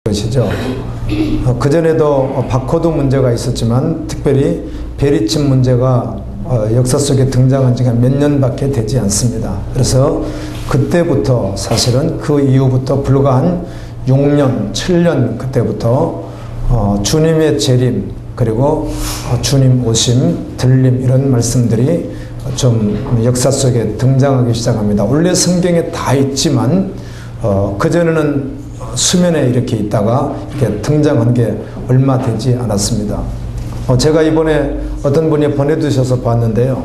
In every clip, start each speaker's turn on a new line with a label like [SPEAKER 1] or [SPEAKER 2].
[SPEAKER 1] 것이죠. 그전에도 바코드 문제가 있었지만 특별히 베리칩 문제가 역사 속에 등장한 지가 몇 년밖에 되지 않습니다. 그래서 그때부터 사실은 그 이후부터 불과 한 6년, 7년 그때부터 주님의 재림 그리고 주님 오심, 들림 이런 말씀들이 좀 역사 속에 등장하기 시작합니다. 원래 성경에 다 있지만 그전에는 수면에 이렇게 있다가 이렇게 등장한 게 얼마 되지 않았습니다. 제가 이번에 어떤 분이 보내주셔서 봤는데요.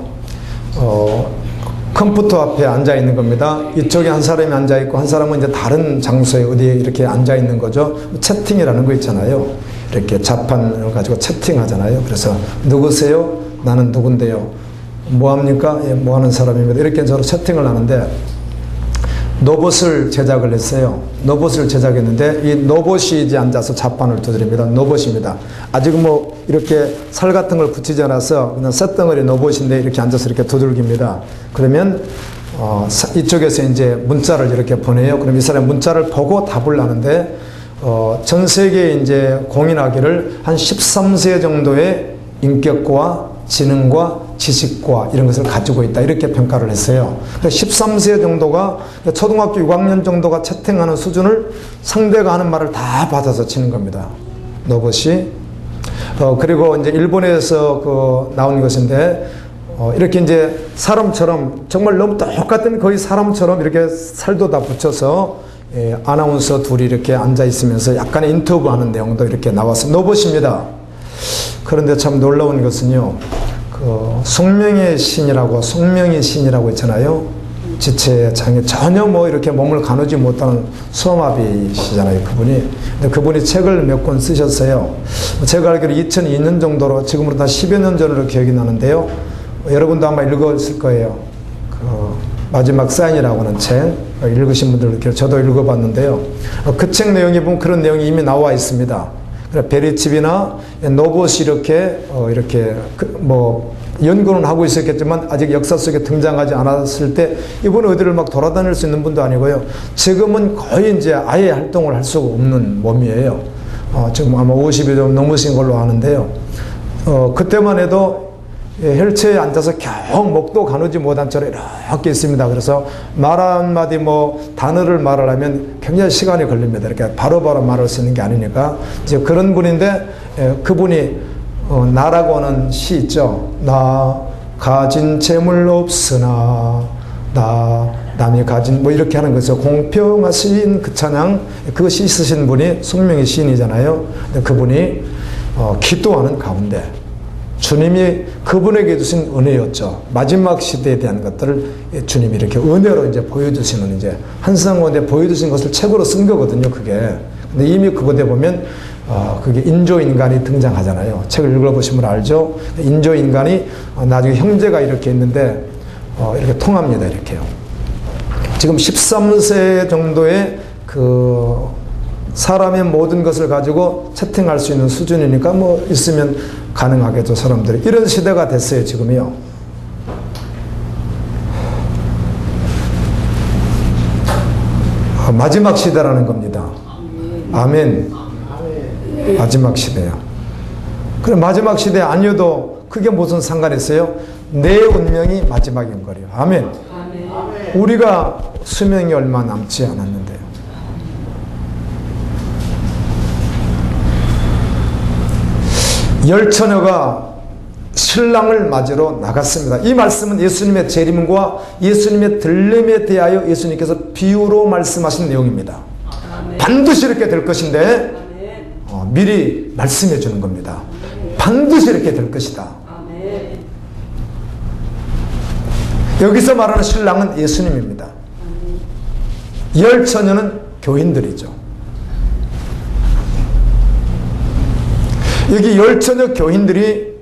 [SPEAKER 1] 컴퓨터 앞에 앉아 있는 겁니다. 이쪽에 한 사람이 앉아 있고 한 사람은 이제 다른 장소에 어디에 이렇게 앉아 있는 거죠. 채팅이라는 거 있잖아요. 이렇게 자판을 가지고 채팅하잖아요. 그래서 누구세요? 나는 누군데요. 뭐 합니까? 예, 뭐 하는 사람입니다. 이렇게 서로 채팅을 하는데 로봇을 제작을 했어요. 로봇을 제작했는데 이 로봇이 이제 앉아서 자판을 두드립니다. 로봇입니다. 아직 뭐 이렇게 살 같은 걸 붙이지 않아서 그냥 쇳덩어리 로봇인데 이렇게 앉아서 이렇게 두들깁니다. 그러면 이쪽에서 이제 문자를 이렇게 보내요. 그럼 이 사람 문자를 보고 답을 하는데 전 세계에 이제 공인하기를 한 13세 정도의 인격과 지능과 지식과 이런 것을 가지고 있다 이렇게 평가를 했어요. 13세 정도가 초등학교 6학년 정도가 채팅하는 수준을 상대가 하는 말을 다 받아서 치는 겁니다. 로봇이. 그리고 이제 일본에서 나온 것인데 이렇게 이제 사람처럼 정말 너무 똑같은 거의 사람처럼 이렇게 살도 다 붙여서 아나운서 둘이 이렇게 앉아 있으면서 약간의 인터뷰하는 내용도 이렇게 나왔어요. 로봇입니다. 그런데 참 놀라운 것은요. 숙명의 신이라고 숙명의 신이라고 있잖아요. 지체 장애 전혀 뭐 이렇게 몸을 가누지 못하는 소아마비시잖아요. 그분이. 근데 그분이 책을 몇 권 쓰셨어요. 제가 알기로 2002년 정도로 지금으로부터 10여 년 전으로 기억이 나는데요. 여러분도 아마 읽었을 거예요. 마지막 사인이라고 하는 책 읽으신 분들 저도 읽어봤는데요. 그 책 내용에 보면 그런 내용이 이미 나와 있습니다. 베리칩이나 로봇이 이렇게 연구는 하고 있었겠지만 아직 역사 속에 등장하지 않았을 때 이분은 어디를 막 돌아다닐 수 있는 분도 아니고요. 지금은 거의 이제 아예 활동을 할 수가 없는 몸이에요. 지금 아마 50이 좀 넘으신 걸로 아는데요. 그때만 해도 헬체에 앉아서 겨우 목도 가누지 못한 채로 이렇게 있습니다. 그래서 말 한마디 단어를 말을 하면 굉장히 시간이 걸립니다. 이렇게 바로바로 말할 수 있는 게 아니니까. 이제 그런 분인데, 그분이, 나라고 하는 시 있죠. 나 가진 재물 없으나, 남이 가진, 이렇게 하는 거죠. 공평하신 그 찬양, 그것이 있으신 분이 숙명의 시인이잖아요. 근데 그분이, 기도하는 가운데, 주님이 그분에게 주신 은혜였죠. 마지막 시대에 대한 것들을 주님이 이렇게 은혜로 이제 보여주시는 이제 한상원에 보여주신 것을 책으로 쓴 거거든요, 그게. 근데 이미 그곳에 보면, 그게 인조인간이 등장하잖아요. 책을 읽어보시면 알죠? 인조인간이 나중에 형제가 이렇게 있는데, 이렇게 통합니다, 이렇게요. 지금 13세 정도의 사람의 모든 것을 가지고 채팅할 수 있는 수준이니까 있으면 가능하겠죠, 사람들이. 이런 시대가 됐어요, 지금이요. 마지막 시대라는 겁니다. 아멘. 마지막 시대야. 그럼 마지막 시대 아니어도 그게 무슨 상관이 있어요? 내 운명이 마지막인 거예요. 아멘. 우리가 수명이 얼마 남지 않았는데요. 열 처녀가 신랑을 맞으러 나갔습니다. 이 말씀은 예수님의 재림과 예수님의 들림에 대하여 예수님께서 비유로 말씀하신 내용입니다. 반드시 이렇게 될 것인데 미리 말씀해 주는 겁니다. 반드시 이렇게 될 것이다. 여기서 말하는 신랑은 예수님입니다. 열 처녀는 교인들이죠. 여기 열 처녀 교인들이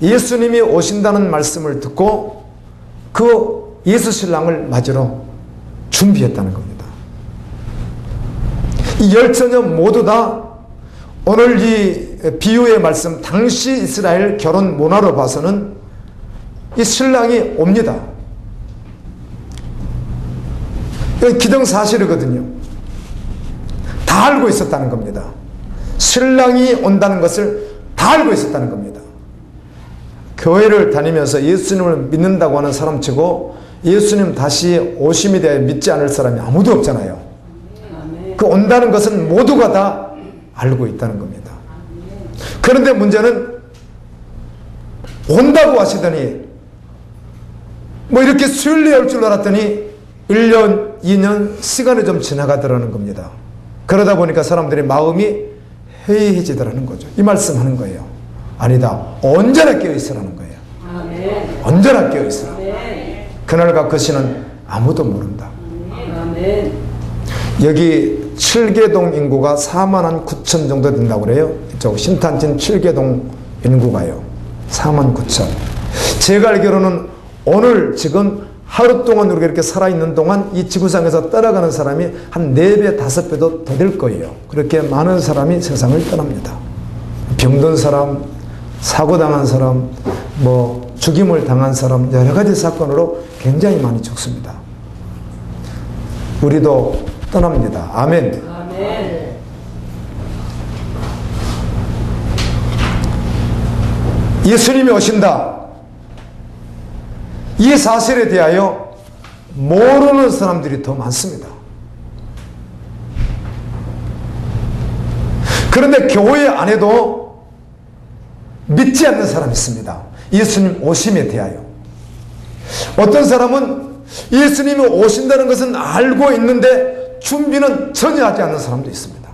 [SPEAKER 1] 예수님이 오신다는 말씀을 듣고 그 예수 신랑을 맞으러 준비했다는 겁니다. 이 열 처녀 모두 다 오늘 이 비유의 말씀, 당시 이스라엘 결혼 문화로 봐서는 이 신랑이 옵니다. 이건 기정사실이거든요. 다 알고 있었다는 겁니다. 신랑이 온다는 것을 다 알고 있었다는 겁니다. 교회를 다니면서 예수님을 믿는다고 하는 사람치고 예수님 다시 오심에 대해 믿지 않을 사람이 아무도 없잖아요. 그 온다는 것은 모두가 다 알고 있다는 겁니다. 그런데 문제는 온다고 하시더니 뭐 이렇게 수일리 올 줄 알았더니 1년, 2년 시간이 좀 지나가더라는 겁니다. 그러다 보니까 사람들의 마음이 해이해지더라는 거죠. 이 말씀하는 거예요. 아니다. 언제나 깨어있으라는 거예요.
[SPEAKER 2] 아멘.
[SPEAKER 1] 언제나 깨어있으라.
[SPEAKER 2] 아멘.
[SPEAKER 1] 그날과 그 시는 아무도 모른다.
[SPEAKER 2] 아멘.
[SPEAKER 1] 여기 7개동 인구가 4만 9천 정도 된다고 그래요. 이쪽 신탄진 7개동 인구가요. 4만 9천. 제가 알기로는 오늘 지금 하루 동안 우리가 이렇게 살아있는 동안 이 지구상에서 떠나가는 사람이 한 4배, 5배도 더 될 거예요. 그렇게 많은 사람이 세상을 떠납니다. 병든 사람, 사고당한 사람, 뭐 죽임을 당한 사람, 여러 가지 사건으로 굉장히 많이 죽습니다. 우리도 떠납니다. 아멘.
[SPEAKER 2] 아멘.
[SPEAKER 1] 예수님이 오신다. 이 사실에 대하여 모르는 사람들이 더 많습니다. 그런데 교회 안에도 믿지 않는 사람이 있습니다. 예수님 오심에 대하여. 어떤 사람은 예수님이 오신다는 것은 알고 있는데 준비는 전혀 하지 않는 사람도 있습니다.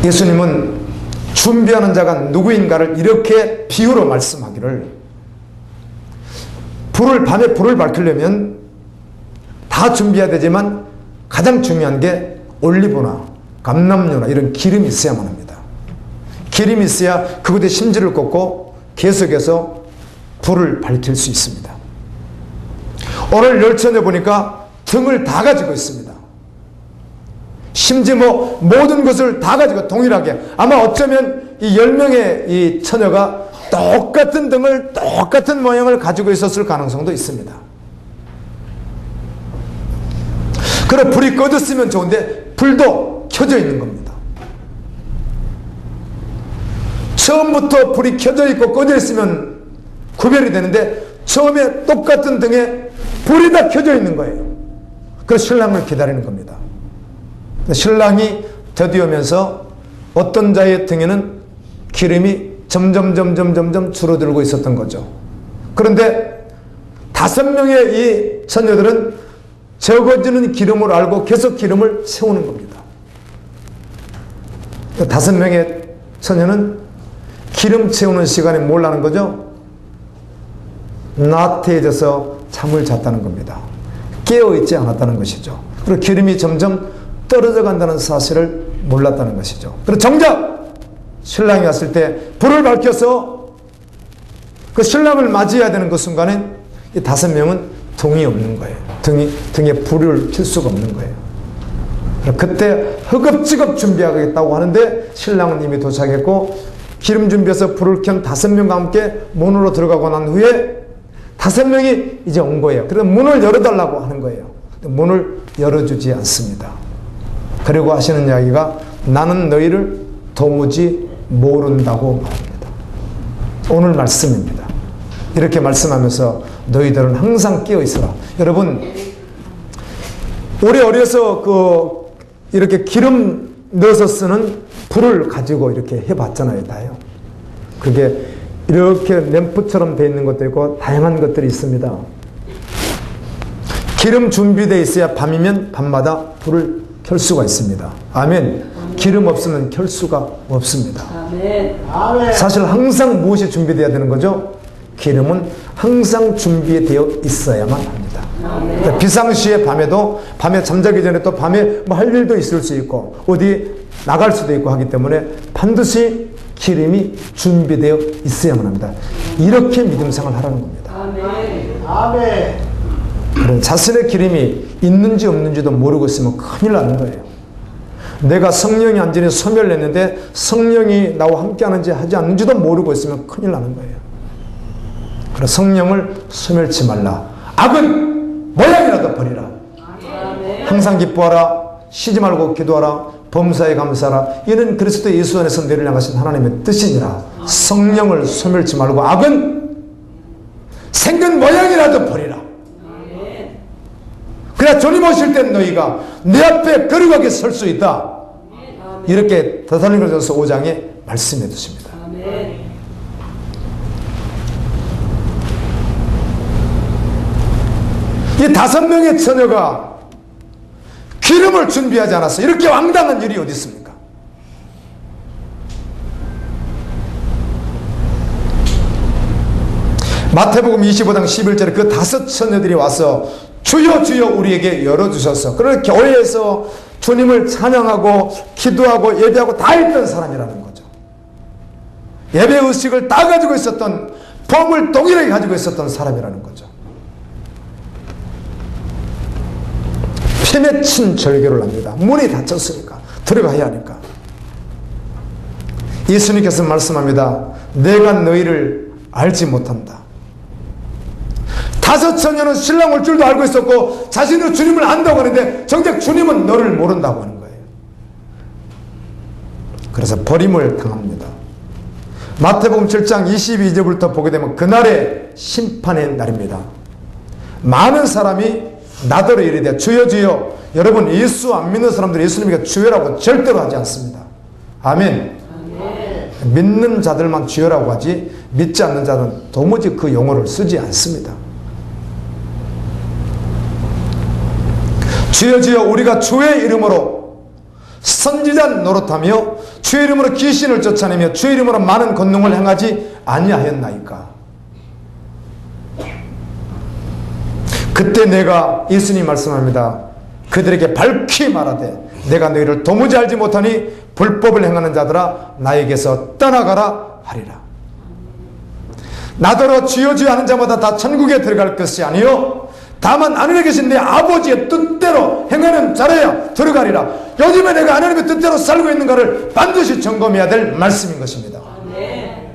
[SPEAKER 1] 예수님은 준비하는 자가 누구인가를 이렇게 비유로 말씀하기를, 밤에 불을 밝히려면 다 준비해야 되지만 가장 중요한 게 올리브나 감람유나 이런 기름이 있어야만 합니다. 기름이 있어야 그곳에 심지를 꽂고 계속해서 불을 밝힐 수 있습니다. 오늘 열처녀 보니까 등을 다 가지고 있습니다. 심지어 모든 것을 다 가지고 동일하게, 아마 어쩌면 이 10명의 이 처녀가 똑같은 등을, 똑같은 모양을 가지고 있었을 가능성도 있습니다. 그래, 불이 꺼졌으면 좋은데 불도 켜져 있는 겁니다. 처음부터 불이 켜져 있고 꺼져 있으면 구별이 되는데 처음에 똑같은 등에 불이 다 켜져 있는 거예요. 그래서 신랑을 기다리는 겁니다. 신랑이 더디오면서 어떤 자의 등에는 기름이 점점 줄어들고 있었던 거죠. 그런데 5명의 이 처녀들은 적어지는 기름을 알고 계속 기름을 세우는 겁니다. 5명의 처녀는 기름 채우는 시간에 뭘 하는 거죠? 나태해져서 잠을 잤다는 겁니다. 깨어있지 않았다는 것이죠. 그리고 기름이 점점 떨어져 간다는 사실을 몰랐다는 것이죠. 그리고 정작 신랑이 왔을 때 불을 밝혀서 그 신랑을 맞이해야 되는 그 순간에 이 5명은 등이 없는 거예요. 등에 불을 켤 수가 없는 거예요. 그때 허겁지겁 준비하겠다고 하는데 신랑은 이미 도착했고 기름 준비해서 불을 켠 5명과 함께 문으로 들어가고 난 후에 5명이 이제 온 거예요. 그래서 문을 열어달라고 하는 거예요. 문을 열어주지 않습니다. 그리고 하시는 이야기가 나는 너희를 도무지 모른다고 말합니다. 오늘 말씀입니다. 이렇게 말씀하면서 너희들은 항상 깨어 있어라. 여러분, 우리 어려서 이렇게 기름 넣어서 쓰는 불을 가지고 이렇게 해봤잖아요, 다요. 그게 이렇게 램프처럼 되어 있는 것도 있고 다양한 것들이 있습니다. 기름 준비되어 있어야 밤이면 밤마다 불을 켤 수가 있습니다. 아멘. 기름 없으면 켤 수가 없습니다.
[SPEAKER 2] 아멘.
[SPEAKER 1] 사실 항상 무엇이 준비되어야 되는 거죠? 기름은 항상 준비되어 있어야만 합니다. 그러니까 비상시에 밤에 잠자기 전에 또 밤에 뭐 할 일도 있을 수 있고 어디 나갈 수도 있고 하기 때문에 반드시 기름이 준비되어 있어야만 합니다. 이렇게 믿음 생활을 하라는 겁니다.
[SPEAKER 2] 아멘.
[SPEAKER 1] 그런 자신의 기름이 있는지 없는지도 모르고 있으면 큰일 나는 거예요. 내가 성령이 완전히 소멸했는데 성령이 나와 함께 하는지 하지 않는지도 모르고 있으면 큰일 나는 거예요. 그래서 성령을 소멸치 말라. 악은 모양이 모양이라도 버리라.
[SPEAKER 2] 아멘.
[SPEAKER 1] 항상 기뻐하라. 쉬지 말고 기도하라. 범사에 감사하라. 이는 그리스도 예수 안에서 너희를 향하신 하나님의 뜻이니라. 성령을 소멸치 말고 악은 생긴 모양이라도 버리라.
[SPEAKER 2] 아멘.
[SPEAKER 1] 그래야 주님 오실 때 너희가 내 앞에 거룩하게 설 수 있다.
[SPEAKER 2] 아멘.
[SPEAKER 1] 이렇게 데살로니가전서 5장에 말씀해 두십니다.
[SPEAKER 2] 아멘.
[SPEAKER 1] 이 5명의 처녀가 기름을 준비하지 않았어. 이렇게 왕당한 일이 어디 있습니까? 마태복음 25장 11절에 그 5 처녀들이 와서 주여 주여 우리에게 열어주셔서, 그런 교회에서 주님을 찬양하고 기도하고 예배하고 다 했던 사람이라는 거죠. 예배 의식을 다 가지고 있었던, 법을 동일하게 가지고 있었던 사람이라는 거죠. 피에 친 절교를 합니다. 문이 닫혔으니까 들어가야 하니까. 예수님께서 말씀합니다. 내가 너희를 알지 못한다. 5 처녀는 신랑 올 줄도 알고 있었고 자신은 주님을 안다고 하는데 정작 주님은 너를 모른다고 하는 거예요. 그래서 버림을 당합니다. 마태복음 7장 22절부터 보게 되면 그날의 심판의 날입니다. 많은 사람이 나더러 이르되 주여 주여. 여러분, 예수 안 믿는 사람들이 예수님에게 주여라고 절대로 하지 않습니다. 아멘.
[SPEAKER 2] 아멘.
[SPEAKER 1] 믿는 자들만 주여라고 하지 믿지 않는 자는 도무지 그 용어를 쓰지 않습니다. 주여 주여 우리가 주의 이름으로 선지자 노릇하며 주의 이름으로 귀신을 쫓아내며 주의 이름으로 많은 권능을 행하지 아니하였나이까. 그때 내가, 예수님 말씀합니다. 그들에게 밝히 말하되 내가 너희를 도무지 알지 못하니 불법을 행하는 자들아 나에게서 떠나가라 하리라. 나더러 주여 주여 하는 자마다 다 천국에 들어갈 것이 아니요 다만 하늘에 계신 내 아버지의 뜻대로 행하는 자라야 들어가리라. 요즘에 내가 하나님의 뜻대로 살고 있는가를 반드시 점검해야 될 말씀인 것입니다.
[SPEAKER 2] 아멘.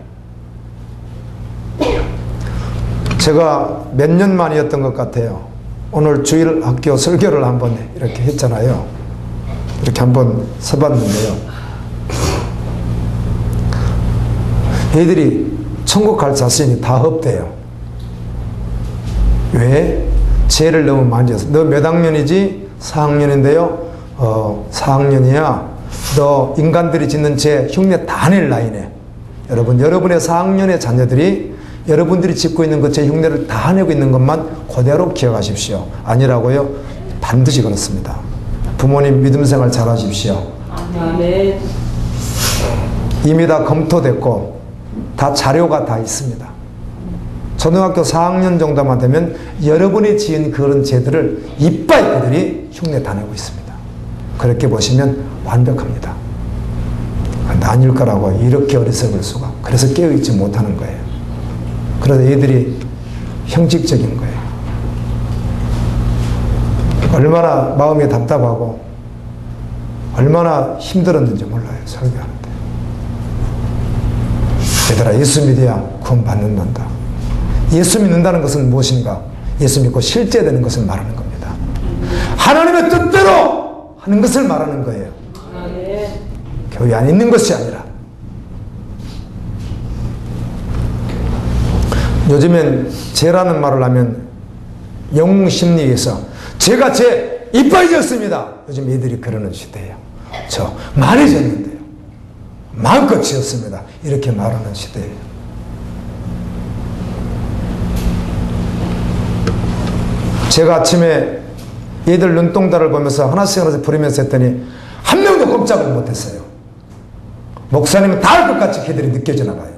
[SPEAKER 1] 제가 몇 년 만이었던 것 같아요. 오늘 주일 학교 설교를 한번 이렇게 했잖아요. 이렇게 한번 서봤는데요. 애들이 천국 갈 자신이 다 없대요. 왜? 죄를 너무 많이 졌어. 너 몇 학년이지? 4학년인데요. 4학년이야. 너 인간들이 짓는 죄 흉내 다 낼 나이네. 여러분, 여러분의 4학년의 자녀들이 여러분들이 짓고 있는 그 죄 흉내를 다 내고 있는 것만 그대로 기억하십시오. 아니라고요? 반드시 그렇습니다. 부모님 믿음 생활 잘 하십시오.
[SPEAKER 2] 아멘.
[SPEAKER 1] 이미 다 검토됐고 다 자료가 다 있습니다. 초등학교 4학년 정도만 되면 여러분이 지은 그런 죄들을 이빠이 그들이 흉내 다 내고 있습니다. 그렇게 보시면 완벽합니다. 아닐 거라고 이렇게 어리석을 수가. 그래서 깨어있지 못하는 거예요. 그래서 얘들이 형식적인 거예요. 얼마나 마음이 답답하고 얼마나 힘들었는지 몰라요. 설교하는데. 얘들아, 예수 믿어야 구원 받는단다. 예수 믿는다는 것은 무엇인가? 예수 믿고 실제되는 것을 말하는 겁니다. 하나님의 뜻대로 하는 것을 말하는 거예요.
[SPEAKER 2] 아멘.
[SPEAKER 1] 교회 안에 있는 것이 아니라. 요즘엔 죄라는 말을 하면 영웅심리에서 제가 죄 이빠이 졌습니다. 요즘 애들이 그러는 시대예요. 저 많이 졌는데요. 마음껏 지었습니다. 이렇게 말하는 시대예요. 제가 아침에 얘들 눈동자를 보면서 하나씩 하나씩 부르면서 했더니 한 명도 꼼짝을 못했어요. 목사님은 다 할 것 같이 걔들이 느껴지나 봐요.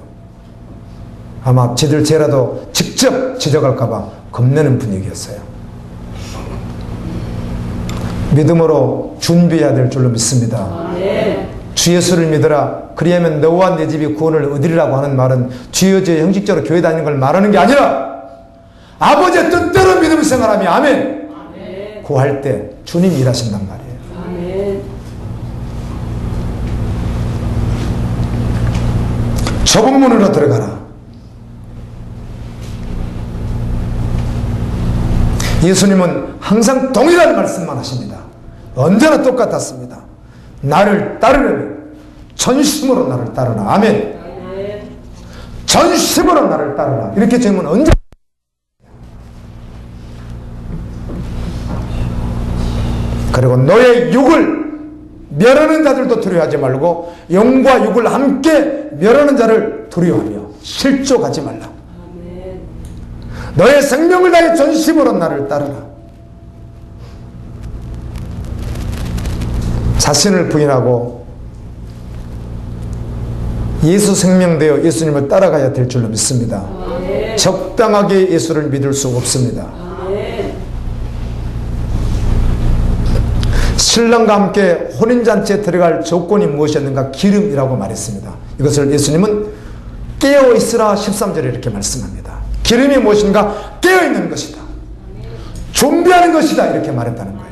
[SPEAKER 1] 아마 지들 죄라도 직접 지적할까봐 겁내는 분위기였어요. 믿음으로 준비해야 될 줄로 믿습니다.
[SPEAKER 2] 아멘.
[SPEAKER 1] 주 예수를 믿으라. 그리하면 너와 내 집이 구원을 얻으리라고 하는 말은 주여 주여 형식적으로 교회 다니는 걸 말하는 게 아니라 아버지의 뜻대로 믿음 생활하며 아멘.
[SPEAKER 2] 아멘.
[SPEAKER 1] 구할 때 주님이 일하신단 말이에요.
[SPEAKER 2] 아멘.
[SPEAKER 1] 좁은 문으로 들어가라. 예수님은 항상 동일한 말씀만 하십니다. 언제나 똑같았습니다. 나를 따르려면 전심으로 나를 따르라. 아멘. 전심으로 나를 따르라. 이렇게 질문 언제? 그리고 너의 육을 멸하는 자들도 두려워하지 말고 영과 육을 함께 멸하는 자를 두려워하며 실족하지 말라. 너의 생명을 다해 전심으로 나를 따르라. 자신을 부인하고 예수 생명되어 예수님을 따라가야 될 줄로 믿습니다. 적당하게 예수를 믿을 수 없습니다. 신랑과 함께 혼인잔치에 들어갈 조건이 무엇이었는가? 기름이라고 말했습니다. 이것을 예수님은 깨어있으라 13절에 이렇게 말씀합니다. 기름이 무엇인가? 깨어있는 것이다. 준비하는 것이다. 이렇게 말했다는 거예요.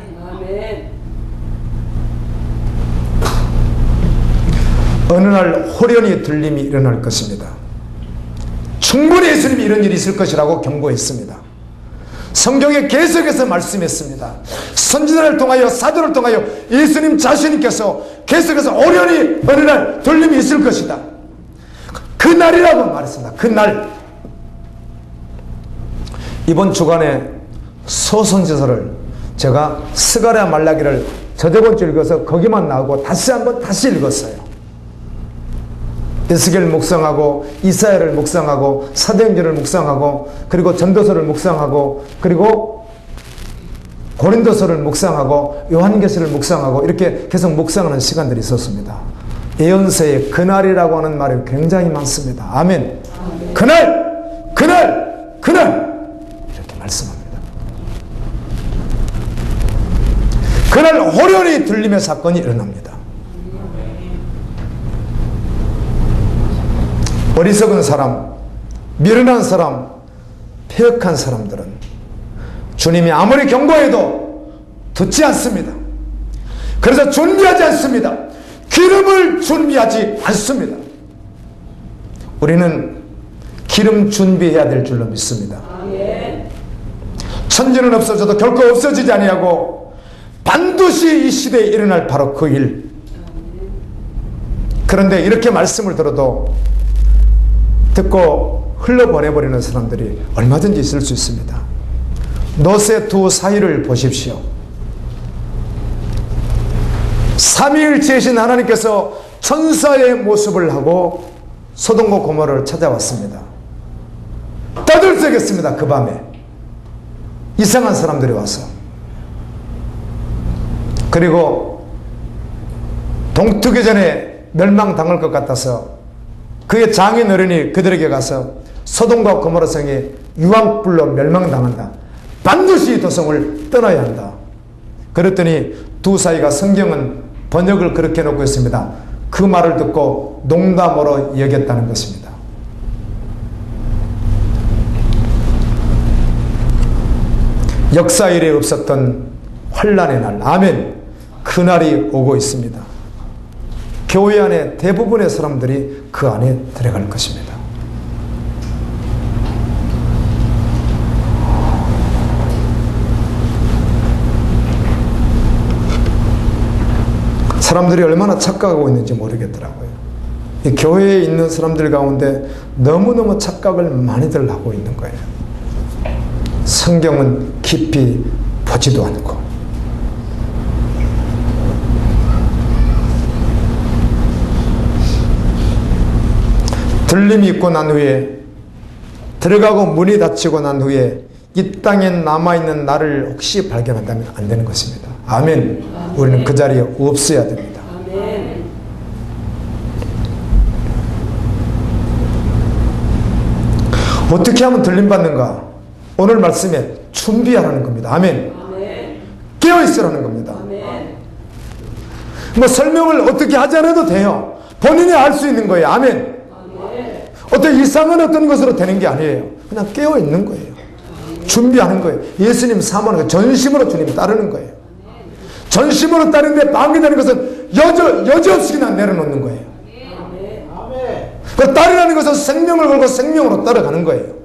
[SPEAKER 1] 어느 날 호련히 들림이 일어날 것입니다. 충분히 예수님이 이런 일이 있을 것이라고 경고했습니다. 성경에 계속해서 말씀했습니다. 선지자를 통하여 사도를 통하여 예수님 자신께서 계속해서 호련히 어느 날 들림이 있을 것이다. 그 날이라고 말했습니다. 그 날. 이번 주간에 소선지서를 제가 스가랴 말라기를 저저번 주 읽어서 거기만 나오고 다시 읽었어요. 에스겔 묵상하고 이사야를 묵상하고 사도행전을 묵상하고 그리고 전도서를 묵상하고 그리고 고린도서를 묵상하고 요한계시를 묵상하고 이렇게 계속 묵상하는 시간들이 있었습니다. 예언서의 그날이라고 하는 말이 굉장히 많습니다. 아멘. 그날 이렇게 말씀합니다. 그날 호련히 들림의 사건이 일어납니다. 어리석은 사람, 미련한 사람, 폐역한 사람들은 주님이 아무리 경고해도 듣지 않습니다. 그래서 준비하지 않습니다. 기름을 준비하지 않습니다. 우리는 기름 준비해야 될 줄로 믿습니다. 천지는 없어져도 결코 없어지지 아니하고 반드시 이 시대에 일어날 바로 그 일. 그런데 이렇게 말씀을 들어도 듣고 흘러보내버리는 사람들이 얼마든지 있을 수 있습니다. 노새 두 사이를 보십시오. 삼위일체이신 하나님께서 천사의 모습을 하고 소돔과 고모라를 찾아왔습니다. 떠들썩했습니다. 그 밤에 이상한 사람들이 와서. 그리고 동트기 전에 멸망당할 것 같아서 그의 장인 어른이 그들에게 가서 소돔과 고모라 성이 유황불로 멸망당한다. 반드시 이 도성을 떠나야 한다. 그랬더니 두 사이가 성경은 번역을 그렇게 놓고 있습니다. 그 말을 듣고 농담으로 여겼다는 것입니다. 역사 이래 없었던 환난의 날, 아멘. 그 날이 오고 있습니다. 교회 안에 대부분의 사람들이 그 안에 들어갈 것입니다. 사람들이 얼마나 착각하고 있는지 모르겠더라고요. 이 교회에 있는 사람들 가운데 너무너무 착각을 많이들 하고 있는 거예요. 성경은 깊이 보지도 않고 들림이 있고 난 후에 들어가고 문이 닫히고 난 후에 이 땅에 남아있는 나를 혹시 발견한다면 안 되는 것입니다. 아멘. 우리는 그 자리에 없어야 됩니다. 어떻게 하면 들림 받는가? 오늘 말씀에 준비하라는 겁니다. 아멘. 깨어있으라는 겁니다. 뭐 설명을 어떻게 하지 않아도 돼요. 본인이 알 수 있는 거예요. 아멘. 어떤 이상한 어떤 것으로 되는 게 아니에요. 그냥 깨어있는 거예요. 준비하는 거예요. 예수님 사모하는 거예요. 전심으로 주님 따르는 거예요. 전심으로 따르는데 방해되는 것은 여지없이 그냥 내려놓는 거예요. 그 따르라는 것은 생명을 걸고 생명으로 따라가는 거예요.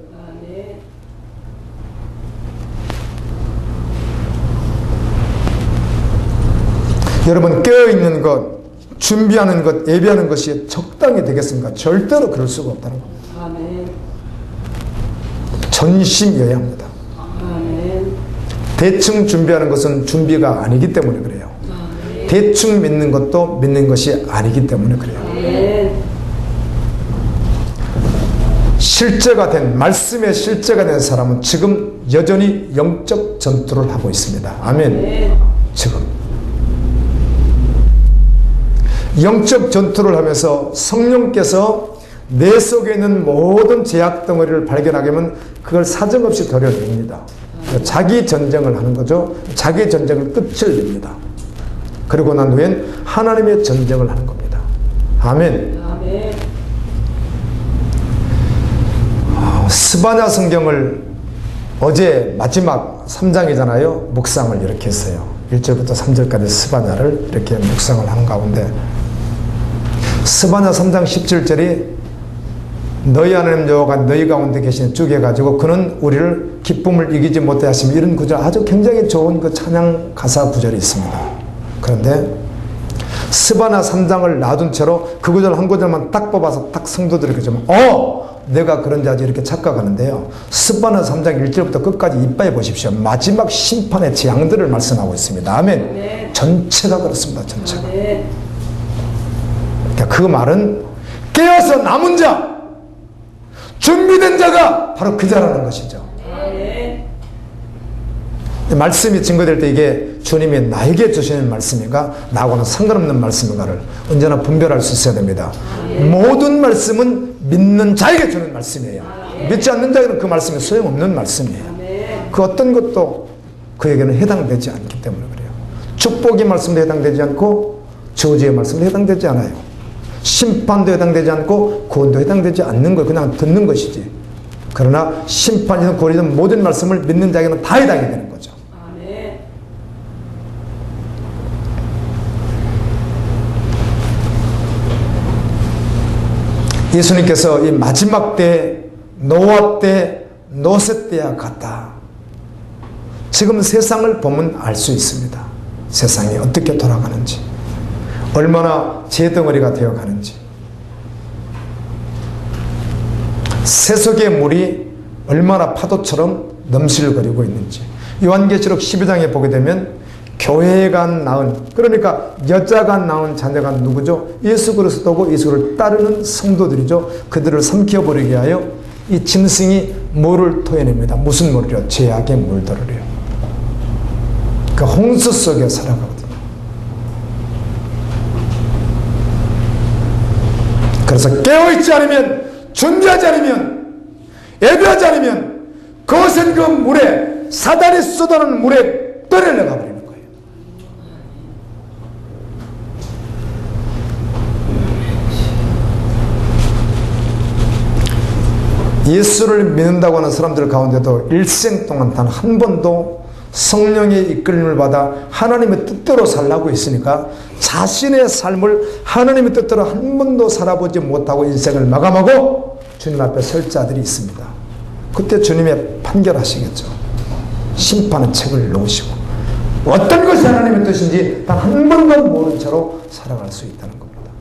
[SPEAKER 1] 여러분 깨어있는 것, 준비하는 것, 예비하는 것이 적당히 되겠습니까? 절대로 그럴 수가 없다는 겁니다.
[SPEAKER 2] 아멘.
[SPEAKER 1] 전심이어야 합니다.
[SPEAKER 2] 아멘.
[SPEAKER 1] 대충 준비하는 것은 준비가 아니기 때문에 그래요. 대충 믿는 것도 믿는 것이 아니기 때문에 그래요.
[SPEAKER 2] 아멘.
[SPEAKER 1] 실제가 된, 말씀의 실제가 된 사람은 지금 여전히 영적 전투를 하고 있습니다. 아멘. 지금 영적 전투를 하면서 성령께서 내 속에 있는 모든 제약 덩어리를 발견하게 하면 그걸 사정없이 덜어냅니다. 자기 전쟁을 하는 거죠. 자기 전쟁을 끝을 냅니다. 그리고 난 후엔 하나님의 전쟁을 하는 겁니다. 아멘.
[SPEAKER 2] 아멘.
[SPEAKER 1] 스바냐 성경을 어제 마지막 3장이잖아요. 묵상을 이렇게 했어요. 1절부터 3절까지 스바냐를 이렇게 묵상을 하는 가운데 스바냐 3장 17절이 너희 하나님 여호와가 너희 가운데 계신 쭉 해가지고 그는 우리를 기쁨을 이기지 못해 하시며 이런 구절 아주 굉장히 좋은 그 찬양 가사 구절이 있습니다. 그런데 스바냐 3장을 놔둔 채로 그 구절 한 구절만 딱 뽑아서 딱 성도들에게 좀 내가 그런 자지 이렇게 착각하는데요. 스바냐 3장 1절부터 끝까지 이빠해 보십시오. 마지막 심판의 재앙들을 말씀하고 있습니다. 아멘.
[SPEAKER 2] 네.
[SPEAKER 1] 전체가 그렇습니다. 전체가.
[SPEAKER 2] 아멘.
[SPEAKER 1] 그러니까 그 말은 깨어서 남은 자, 준비된 자가 바로 그 자라는 것이죠.
[SPEAKER 2] 아멘.
[SPEAKER 1] 말씀이 증거될 때 이게 주님이 나에게 주시는 말씀인가 나하고는 상관없는 말씀인가를 언제나 분별할 수 있어야 됩니다. 모든 말씀은 믿는 자에게 주는 말씀이에요. 믿지 않는 자에게는 그 말씀이 소용없는 말씀이에요. 그 어떤 것도 그에게는 해당되지 않기 때문에 그래요. 축복의 말씀도 해당되지 않고 저주의 말씀도 해당되지 않아요. 심판도 해당되지 않고 구원도 해당되지 않는 걸 그냥 듣는 것이지. 그러나 심판이든 구원이든 모든 말씀을 믿는 자에게는 다 해당이 되는 거죠.
[SPEAKER 2] 아멘.
[SPEAKER 1] 예수님께서 이 마지막 때 노아 때 노세 때와 같다. 지금 세상을 보면 알 수 있습니다. 세상이 어떻게 돌아가는지, 얼마나 재덩어리가 되어가는지, 세속의 물이 얼마나 파도처럼 넘실거리고 있는지. 요한계시록 12장에 보게 되면 교회가 낳은, 그러니까 여자가 낳은 자녀가 누구죠? 예수 그리스도고 예수를 따르는 성도들이죠. 그들을 삼켜버리게 하여 이 짐승이 물을 토해냅니다. 무슨 물이요? 죄악의 물들을요. 그 홍수 속에 살아가거든요. 그래서 깨어있지 않으면, 준비하지 않으면, 예배하지 않으면 그것은 그 물에, 사단이 쏟아놓은 물에 떨어내가 버리는 거예요. 예수를 믿는다고 하는 사람들 가운데도 일생 동안 단 한 번도 성령의 이끌림을 받아 하나님의 뜻대로 살라고 했으니까 자신의 삶을 하나님의 뜻대로 한 번도 살아보지 못하고 인생을 마감하고 주님 앞에 설 자들이 있습니다. 그때 주님의 판결하시겠죠. 심판의 책을 놓으시고 어떤 것이 하나님의 뜻인지 단 한 번도 모른 채로 살아갈 수 있다는 겁니다.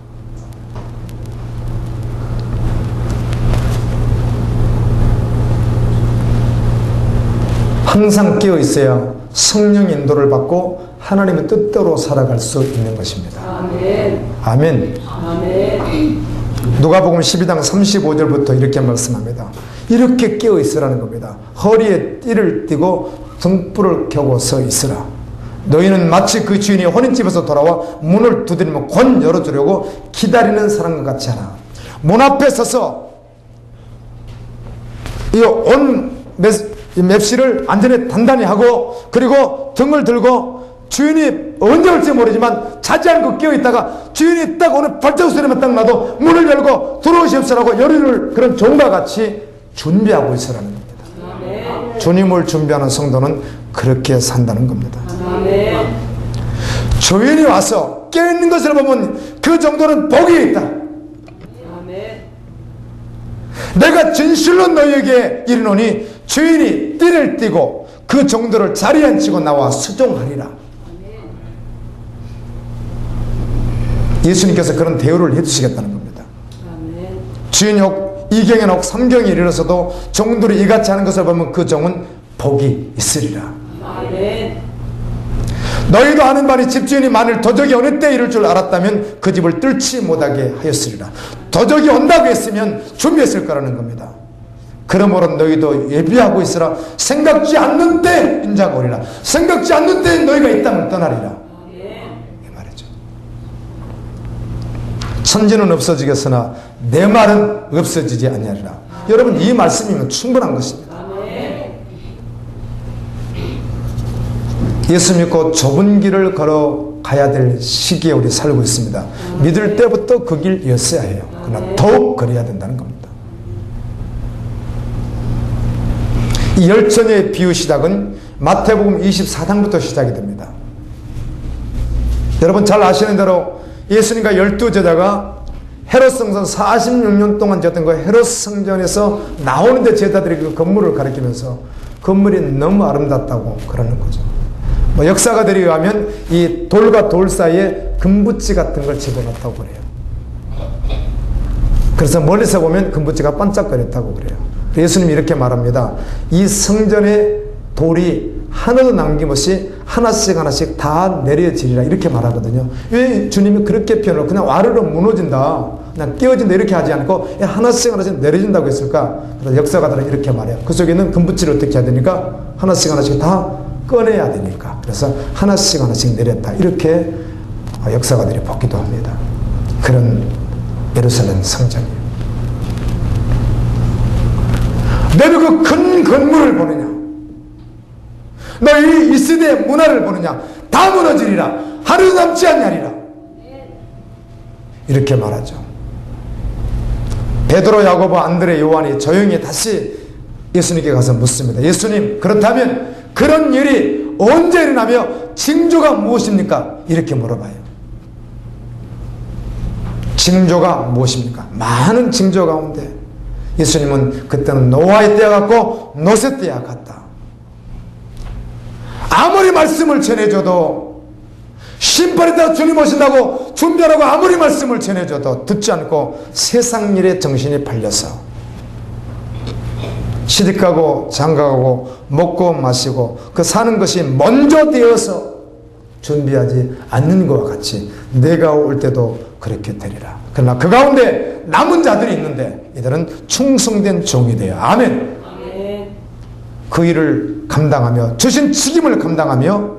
[SPEAKER 1] 항상 깨어 있어야 성령 인도를 받고 하나님의 뜻대로 살아갈 수 있는 것입니다.
[SPEAKER 2] 아멘.
[SPEAKER 1] 아멘.
[SPEAKER 2] 아멘.
[SPEAKER 1] 누가복음 12장 35절부터 이렇게 말씀합니다. 이렇게 깨어 있으라는 겁니다. 허리에 띠를 띠고 등불을 켜고 서 있으라. 너희는 마치 그 주인이 혼인집에서 돌아와 문을 두드리면 곧 열어주려고 기다리는 사람과 같이 하라. 문 앞에 서서 이 맵시를 안전에 단단히 하고 그리고 등을 들고 주인이 언제 올지 모르지만 자지 않고 깨어있다가 주인이 딱 오늘 발자국 소리만 딱 나도 문을 열고 들어오십시오라고 열의를 그런 종과 같이 준비하고 있으라는 겁니다.
[SPEAKER 2] 아멘.
[SPEAKER 1] 주님을 준비하는 성도는 그렇게 산다는 겁니다.
[SPEAKER 2] 아멘.
[SPEAKER 1] 주인이 와서 깨어있는 것을 보면 그 정도는 복이 있다.
[SPEAKER 2] 아멘.
[SPEAKER 1] 내가 진실로 너희에게 이르노니 주인이 띠를 띠고 그 정도를 자리에 앉히고 나와 수종하리라. 예수님께서 그런 대우를 해주시겠다는 겁니다.
[SPEAKER 2] 아멘.
[SPEAKER 1] 주인욕, 이경에녹, 삼경에 이르러서도 종들이 이같이 하는 것을 보면 그 종은 복이 있으리라.
[SPEAKER 2] 아멘.
[SPEAKER 1] 너희도 아는 바니 집주인이 만일 도적이 어느 때 이를 줄 알았다면 그 집을 뚫지 못하게 하였으리라. 도적이 온다고 했으면 준비했을 거라는 겁니다. 그러므로 너희도 예비하고 있으라. 생각지 않는 때 인자가 오리라. 생각지 않는 때에 너희가 이 땅을 떠나리라. 이 말이죠. 천지는 없어지겠으나 내 말은 없어지지 아니하리라. 여러분, 이 말씀이면 충분한 것입니다. 예수 믿고 좁은 길을 걸어가야 될 시기에 우리 살고 있습니다. 믿을 때부터 그 길이었어야 해요. 그러나 더욱 걸어야 된다는 겁니다. 이 열전의 비유 시작은 마태복음 24장부터 시작이 됩니다. 여러분 잘 아시는 대로 예수님과 12제자가 헤롯 성전 46년 동안 지었던 그 헤롯 성전에서 나오는데 제자들이 그 건물을 가리키면서 건물이 너무 아름답다고 그러는 거죠. 뭐 역사가들에 의하면 이 돌과 돌 사이에 금붙지 같은 걸 집어넣었다고 그래요. 그래서 멀리서 보면 금붙지가 반짝거렸다고 그래요. 예수님이 이렇게 말합니다. 이 성전의 돌이 하나도 남김없이 하나씩 하나씩 다 내려지리라 이렇게 말하거든요. 왜 주님이 그렇게 표현을 그냥 와르르 무너진다, 그냥 깨어진다 이렇게 하지 않고 하나씩 하나씩 내려진다고 했을까? 그래서 역사가들은 이렇게 말해요. 그 속에 있는 금붙지를 어떻게 해야 되니까? 하나씩 하나씩 다 꺼내야 되니까. 그래서 하나씩 하나씩 내렸다 이렇게 역사가들이 보기도 합니다. 그런 예루살렘 성전이에요. 너희 그 큰 건물을 보느냐? 너희 이 시대의 문화를 보느냐? 다 무너지리라. 하루도 남지 않냐리라. 이렇게 말하죠. 베드로, 야고보, 안드레, 요한이 조용히 다시 예수님께 가서 묻습니다. 예수님, 그렇다면 그런 일이 언제 일어나며 징조가 무엇입니까? 이렇게 물어봐요. 징조가 무엇입니까? 많은 징조 가운데 예수님은 그때는 노아의 때와 같고 노세 때와 같다. 아무리 말씀을 전해줘도 심판에 따라 주님 오신다고 준비하라고 아무리 말씀을 전해줘도 듣지 않고 세상 일에 정신이 팔려서 시집가고 장가가고 먹고 마시고 그 사는 것이 먼저 되어서 준비하지 않는 것과 같이 내가 올 때도 그렇게 되리라. 그러나 그 가운데 남은 자들이 있는데 이들은 충성된 종이 되어 아멘. 그 일을 감당하며 주신 책임을 감당하며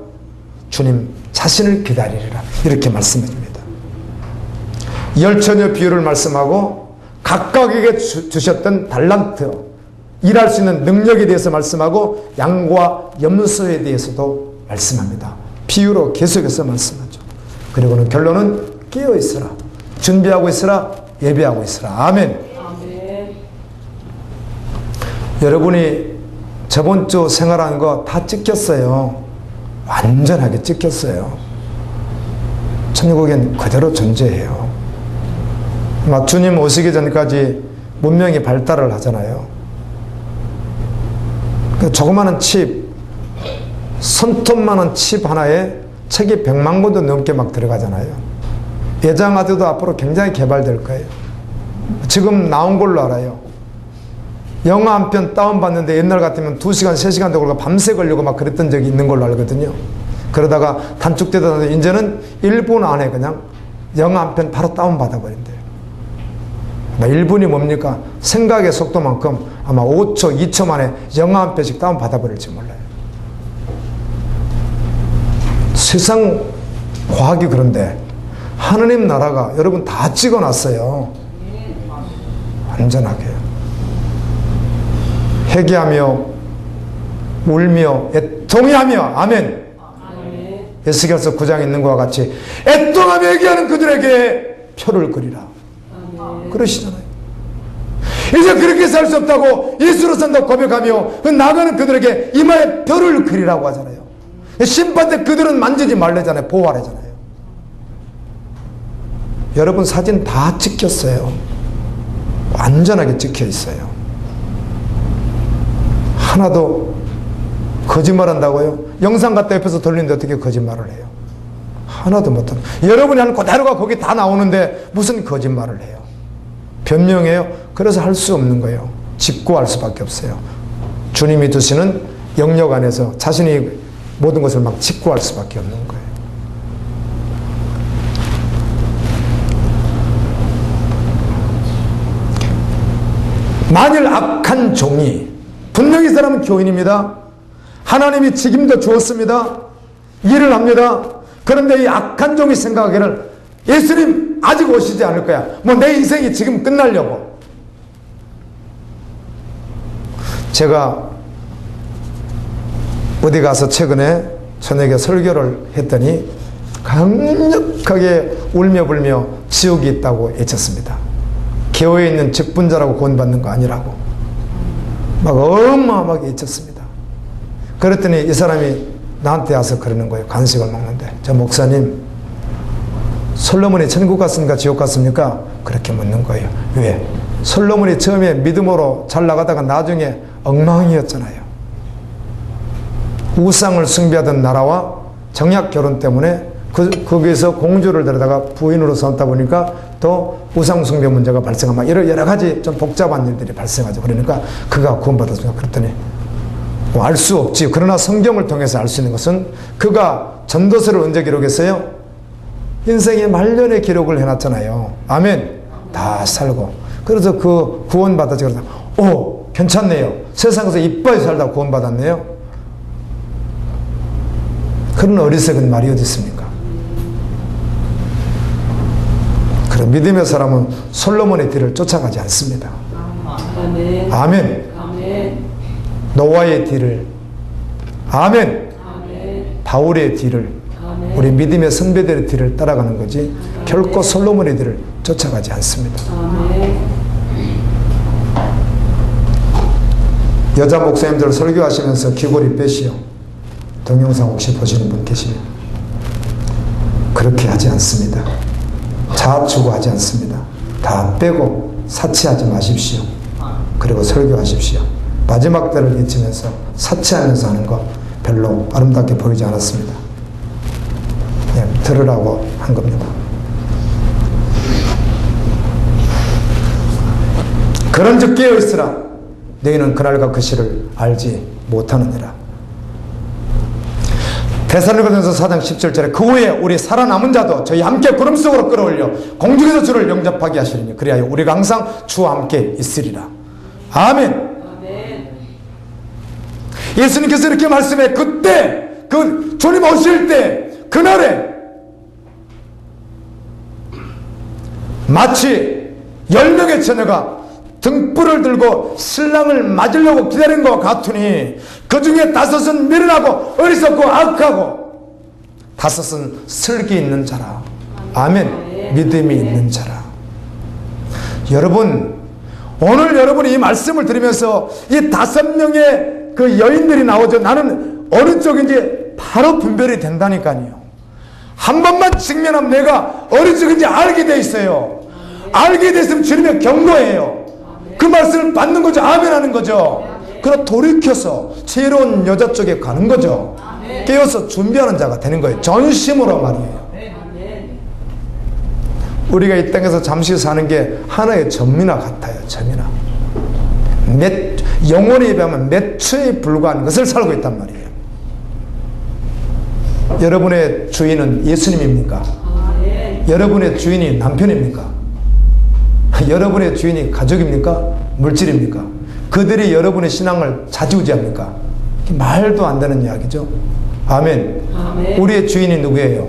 [SPEAKER 1] 주님 자신을 기다리리라 이렇게 말씀해줍니다. 열처녀 비유를 말씀하고 각각에게 주셨던 달란트, 일할 수 있는 능력에 대해서 말씀하고 양과 염소에 대해서도 말씀합니다. 비유로 계속해서 말씀하죠. 그리고는 결론은 깨어 있으라, 준비하고 있으라, 예배하고 있으라. 아멘.
[SPEAKER 2] 아멘.
[SPEAKER 1] 여러분이 저번 주 생활한 거 다 찍혔어요. 완전하게 찍혔어요. 천국엔 그대로 존재해요. 막 주님 오시기 전까지 문명이 발달을 하잖아요. 그 조그마한 칩, 손톱만한 칩 하나에 책이 100만 권도 넘게 막 들어가잖아요. 예장하드도 앞으로 굉장히 개발될 거예요. 지금 나온 걸로 알아요. 영화 한 편 다운받는데 옛날 같으면 2시간, 3시간도 걸고 밤새 걸리고 막 그랬던 적이 있는 걸로 알거든요. 그러다가 단축되다 이제는 1분 안에 그냥 영화 한 편 바로 다운받아버린대요. 1분이 뭡니까? 생각의 속도만큼 아마 5초, 2초 만에 영화 한 편씩 다운받아버릴지 몰라요. 세상 과학이 그런데 하느님 나라가 여러분 다 찍어놨어요. 완전하게. 회개하며 울며 애통해하며 아멘. 에스겔서 9장에 있는 것과 같이 애통하며 회개하는 그들에게 표를 그리라. 그러시잖아요. 이제 그렇게 살 수 없다고 예수로 산다고 고백하며 나가는 그들에게 이마에 표를 그리라고 하잖아요. 심판 때 그들은 만지지 말래잖아요. 보호하래잖아요. 여러분 사진 다 찍혔어요. 완전하게 찍혀 있어요. 하나도 거짓말한다고요? 영상 갖다 옆에서 돌리는데 어떻게 거짓말을 해요? 하나도 못하는. 여러분이 하는 그대로가 거기 다 나오는데 무슨 거짓말을 해요? 변명해요? 그래서 할 수 없는 거예요. 직구할 수밖에 없어요. 주님이 두시는 영역 안에서 자신이 모든 것을 막 직구할 수밖에 없는 거예요. 만일 악한 종이, 분명히 이 사람은 교인입니다. 하나님이 책임도 주었습니다. 일을 합니다. 그런데 이 악한 종이 생각하기를 예수님 아직 오시지 않을 거야. 뭐 내 인생이 지금 끝나려고. 제가 어디 가서 최근에 저녁에 설교를 했더니 강력하게 울며불며 지옥이 있다고 외쳤습니다. 교회에 있는 직분자라고 구원받는 거 아니라고 막 어마어마하게 외쳤습니다. 그랬더니 이 사람이 나한테 와서 그러는 거예요. 간식을 먹는데, 저 목사님, 솔로몬이 천국 갔습니까? 지옥 갔습니까? 그렇게 묻는 거예요. 왜? 솔로몬이 처음에 믿음으로 잘 나가다가 나중에 엉망이었잖아요. 우상을 숭배하던 나라와 정약 결혼 때문에 거기에서 공주를 데려다가 부인으로 삼다 보니까 또 우상 숭배 문제가 발생하면 여러 가지 좀 복잡한 일들이 발생하죠. 그러니까 그가 구원받았습니까? 그랬더니 알 수 없지. 그러나 성경을 통해서 알 수 있는 것은 그가 전도서를 언제 기록했어요? 인생의 말년에 기록을 해놨잖아요. 아멘. 다 살고. 그래서 그 구원받았지. 그러다 오, 괜찮네요. 세상에서 이빠이 살다 구원받았네요. 그런 어리석은 말이 어디 있습니까? 그런 믿음의 사람은 솔로몬의 뒤를 쫓아가지 않습니다.
[SPEAKER 2] 아멘.
[SPEAKER 1] 아멘.
[SPEAKER 2] 아멘.
[SPEAKER 1] 노아의 뒤를, 아멘.
[SPEAKER 2] 아멘.
[SPEAKER 1] 바울의 뒤를,
[SPEAKER 2] 아멘.
[SPEAKER 1] 우리 믿음의 선배들의 뒤를 따라가는 거지 결코 솔로몬의 뒤를 쫓아가지 않습니다.
[SPEAKER 2] 아멘.
[SPEAKER 1] 여자 목사님들 설교하시면서 귀걸이 빼시오. 동영상 혹시 보시는 분 계시면 그렇게 하지 않습니다. 자아추구하지 않습니다. 다 빼고 사치하지 마십시오. 그리고 설교하십시오. 마지막 때를 잊으면서 사치하면서 하는 거 별로 아름답게 보이지 않았습니다. 그냥 들으라고 한 겁니다. 그런즉 깨어 있으라. 너희는 그날과 그 시를 알지 못하느니라. 데살로니가전서 4장 17절에 그 후에 우리 살아남은 자도 저희 함께 구름 속으로 끌어올려 공중에서 주를 영접하게 하시리니 그리하여 우리가 항상 주와 함께 있으리라. 아멘. 예수님께서 이렇게 말씀해. 그때 그 주님 오실 때 그날에 마치 10명의 처녀가 등불을 들고 신랑을 맞으려고 기다린 것 같으니 그 중에 5은 미련하고 어리석고 악하고 5은 슬기 있는 자라. 아멘. 믿음이 있는 자라. 여러분, 오늘 여러분이 이 말씀을 들으면서 이 5명의 그 여인들이 나오죠. 나는 어느 쪽인지 바로 분별이 된다니까요. 한 번만 직면하면 내가 어느 쪽인지 알게 돼 있어요. 알게 됐으면 주님의 경고예요. 그 말씀을 받는 거죠. 아멘 하는 거죠. 그럼 돌이켜서 새로운 여자 쪽에 가는 거죠. 깨어서 준비하는 자가 되는 거예요. 전심으로 말이에요. 우리가 이 땅에서 잠시 사는 게 하나의 점이나 같아요. 점이나. 영원히 비하면 몇 초에 불과한 것을 살고 있단 말이에요. 여러분의 주인은 예수님입니까? 여러분의 주인이 남편입니까? 여러분의 주인이 가족입니까? 물질입니까? 그들이 여러분의 신앙을 좌지우지합니까? 말도 안 되는 이야기죠. 아멘.
[SPEAKER 2] 아멘.
[SPEAKER 1] 우리의 주인이 누구예요?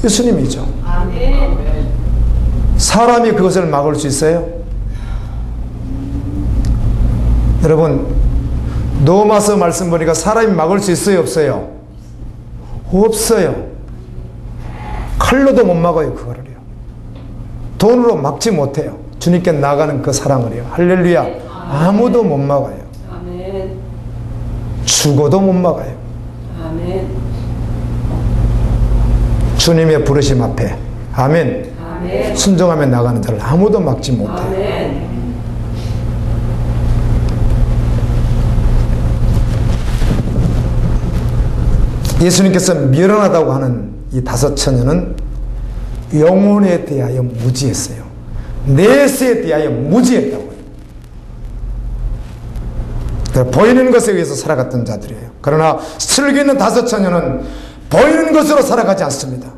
[SPEAKER 1] 예수님이죠.
[SPEAKER 2] 아멘.
[SPEAKER 1] 사람이 그것을 막을 수 있어요? 여러분, 노마서 말씀 보니까 사람이 막을 수 있어요? 없어요? 없어요. 칼로도 못 막아요. 그거를요. 돈으로 막지 못해요. 주님께 나가는 그 사랑을요. 할렐루야. 아무도 못 막아요.
[SPEAKER 2] 아멘.
[SPEAKER 1] 죽어도 못 막아요.
[SPEAKER 2] 아멘.
[SPEAKER 1] 주님의 부르심 앞에 아멘.
[SPEAKER 2] 아멘.
[SPEAKER 1] 순종하며 나가는 자를 아무도 막지 못해요.
[SPEAKER 2] 아멘.
[SPEAKER 1] 예수님께서 미련하다고 하는 이 다섯 처녀는 영혼에 대하여 무지했어요. 내세에 대하여 무지했다고요. 보이는 것에 의해서 살아갔던 자들이에요. 그러나 슬기 있는 다섯 처녀는 보이는 것으로 살아가지 않습니다.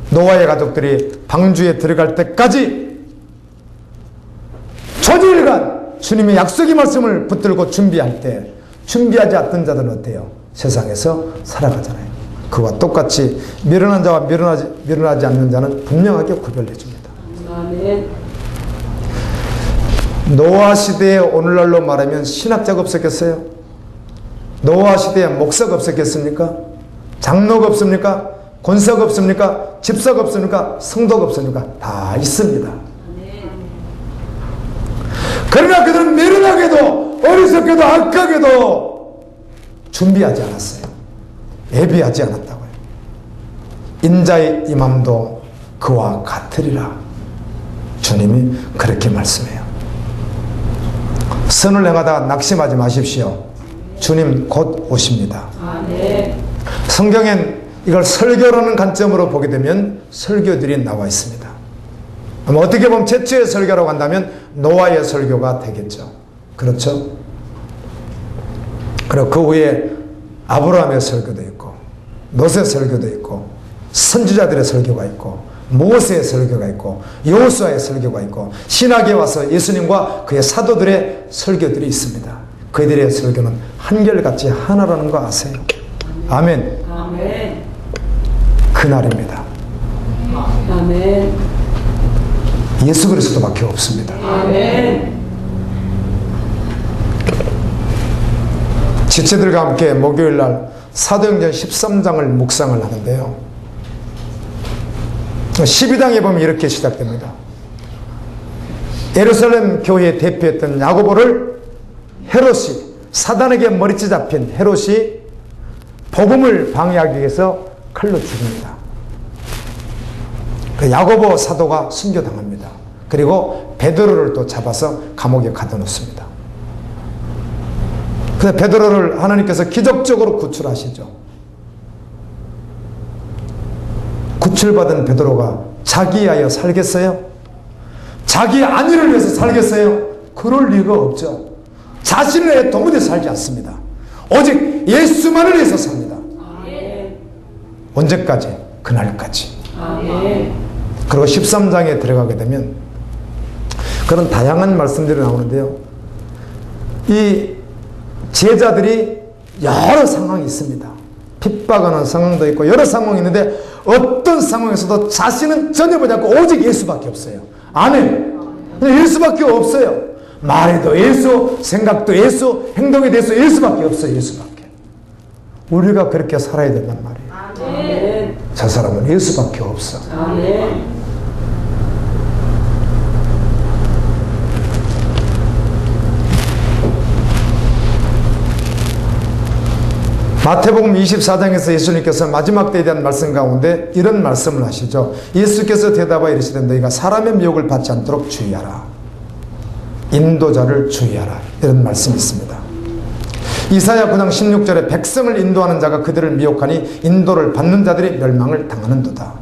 [SPEAKER 1] 노아의 가족들이 방주에 들어갈 때까지 초일간 주님의 약속의 말씀을 붙들고 준비할 때 준비하지 않던 자들은 어때요? 세상에서 살아가잖아요. 그와 똑같이 미련한 자와 미련하지 않는 자는 분명하게 구별해 줍니다.
[SPEAKER 2] 아멘.
[SPEAKER 1] 노아 시대에 오늘날로 말하면 신학자가 없었겠어요? 노아 시대에 목사가 없었겠습니까? 장로가 없습니까? 권사가 없습니까? 집사가 없습니까? 성도가 없습니까? 다 있습니다. 그러나 그들은 미련하게도 어리석게도 악하게도 준비하지 않았어요. 예비하지 않았다고요. 인자의 임함도 그와 같으리라. 주님이 그렇게 말씀해요. 선을 행하다가 낙심하지 마십시오. 주님 곧 오십니다.
[SPEAKER 2] 아멘.
[SPEAKER 1] 성경엔 이걸 설교라는 관점으로 보게 되면 설교들이 나와 있습니다. 어떻게 보면 최초의 설교라고 한다면 노아의 설교가 되겠죠. 그렇죠? 그리고 그 후에 아브라함의 설교도 있고 롯의 설교도 있고 선지자들의 설교가 있고 모세의 설교가 있고 여호수아의 설교가 있고 신학에 와서 예수님과 그의 사도들의 설교들이 있습니다. 그들의 설교는 한결같이 하나라는 거 아세요? 아멘.
[SPEAKER 2] 아멘.
[SPEAKER 1] 그날입니다.
[SPEAKER 2] 아멘.
[SPEAKER 1] 예수 그리스도밖에 없습니다.
[SPEAKER 2] 아멘.
[SPEAKER 1] 지체들과 함께 목요일날 사도행전 13장을 묵상을 하는데요. 12장에 보면 이렇게 시작됩니다. 예루살렘 교회에 대표했던 야고보를 헤롯이, 사단에게 머리채 잡힌 헤롯이 복음을 방해하기 위해서 칼로 죽입니다. 그 야고보 사도가 순교당합니다. 그리고 베드로를 또 잡아서 감옥에 가둬놓습니다. 그래서 베드로를 하나님께서 기적적으로 구출하시죠. 구출받은 베드로가 자기하여 살겠어요? 자기 안위를 위해서 살겠어요? 그럴 리가 없죠. 자신을 위해 도무지 살지 않습니다. 오직 예수만을 위해서 삽니다.
[SPEAKER 2] 아멘.
[SPEAKER 1] 언제까지? 그날까지.
[SPEAKER 2] 아멘.
[SPEAKER 1] 그리고 13장에 들어가게 되면 그런 다양한 말씀들이 나오는데요. 이 제자들이 여러 상황이 있습니다. 핍박하는 상황도 있고 여러 상황이 있는데 어떤 상황에서도 자신은 전혀 보지 않고 오직 예수밖에 없어요. 아멘. 예수밖에 없어요. 말에도 예수, 생각도 예수, 행동에 대해서 예수밖에 없어요. 예수밖에. 우리가 그렇게 살아야 된단 말이에요.
[SPEAKER 2] 아멘.
[SPEAKER 1] 저 사람은 예수밖에 없어.
[SPEAKER 2] 아멘.
[SPEAKER 1] 마태복음 24장에서 예수님께서 마지막 때에 대한 말씀 가운데 이런 말씀을 하시죠. 예수께서 대답하여 이르시되 너희가 사람의 미혹을 받지 않도록 주의하라. 인도자를 주의하라. 이런 말씀이 있습니다. 이사야 9장 16절에 백성을 인도하는 자가 그들을 미혹하니 인도를 받는 자들이 멸망을 당하는도다.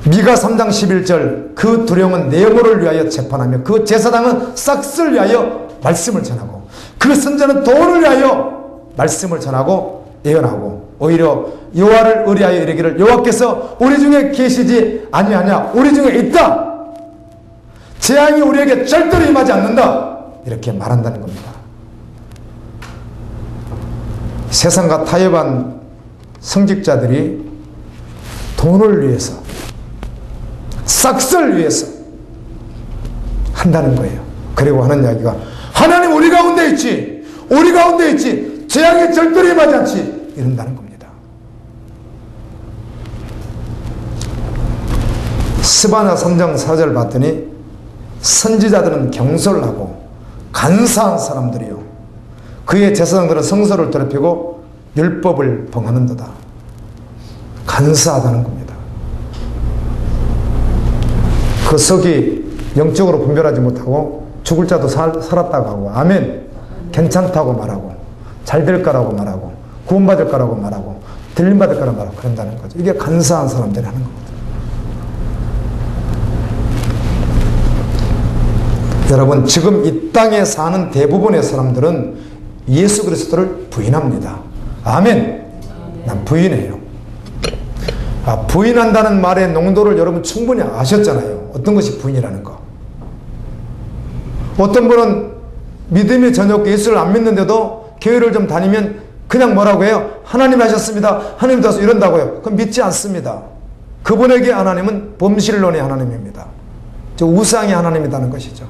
[SPEAKER 1] 미가 3장 11절 그 두령은 내 영혼을 위하여 재판하며 그 제사장은 싹쓸 위하여 말씀을 전하고 그 선자는 돈을 위하여 말씀을 전하고 예언하고 오히려 여호와를 의뢰하여 이르기를 여호와께서 우리 중에 계시지 아니하냐 우리 중에 있다. 재앙이 우리에게 절대로 임하지 않는다. 이렇게 말한다는 겁니다. 세상과 타협한 성직자들이 돈을 위해서 싹쓸 위해서 한다는 거예요. 그리고 하는 이야기가 하나님 우리 가운데 있지 우리 가운데 있지 재앙에 절대로 임하지 않지 이런다는 겁니다. 스바냐 3장 4절 봤더니 선지자들은 경솔하고 간사한 사람들이요 그의 제사장들은 성소를 더럽히고 율법을 범하는도다. 간사하다는 겁니다. 그 석이 영적으로 분별하지 못하고 죽을 자도 살았다고 하고 아멘 괜찮다고 말하고 잘 될 거라고 말하고 구원받을 거라고 말하고 들림받을 거라고 말하고 그런다는 거죠. 이게 간사한 사람들이 하는 거거든요. 여러분, 지금 이 땅에 사는 대부분의 사람들은 예수 그리스도를 부인합니다. 아멘. 난 부인해요. 부인한다는 말의 농도를 여러분 충분히 아셨잖아요. 어떤 것이 부인이라는 거. 어떤 분은 믿음이 전혀 없고 예수를 안 믿는데도 교회를 좀 다니면 그냥 뭐라고 해요? 하나님 하셨습니다. 하나님 도와서 이런다고요. 그럼 믿지 않습니다. 그분에게 하나님은 범실론의 하나님입니다. 저 우상의 하나님이라는 것이죠.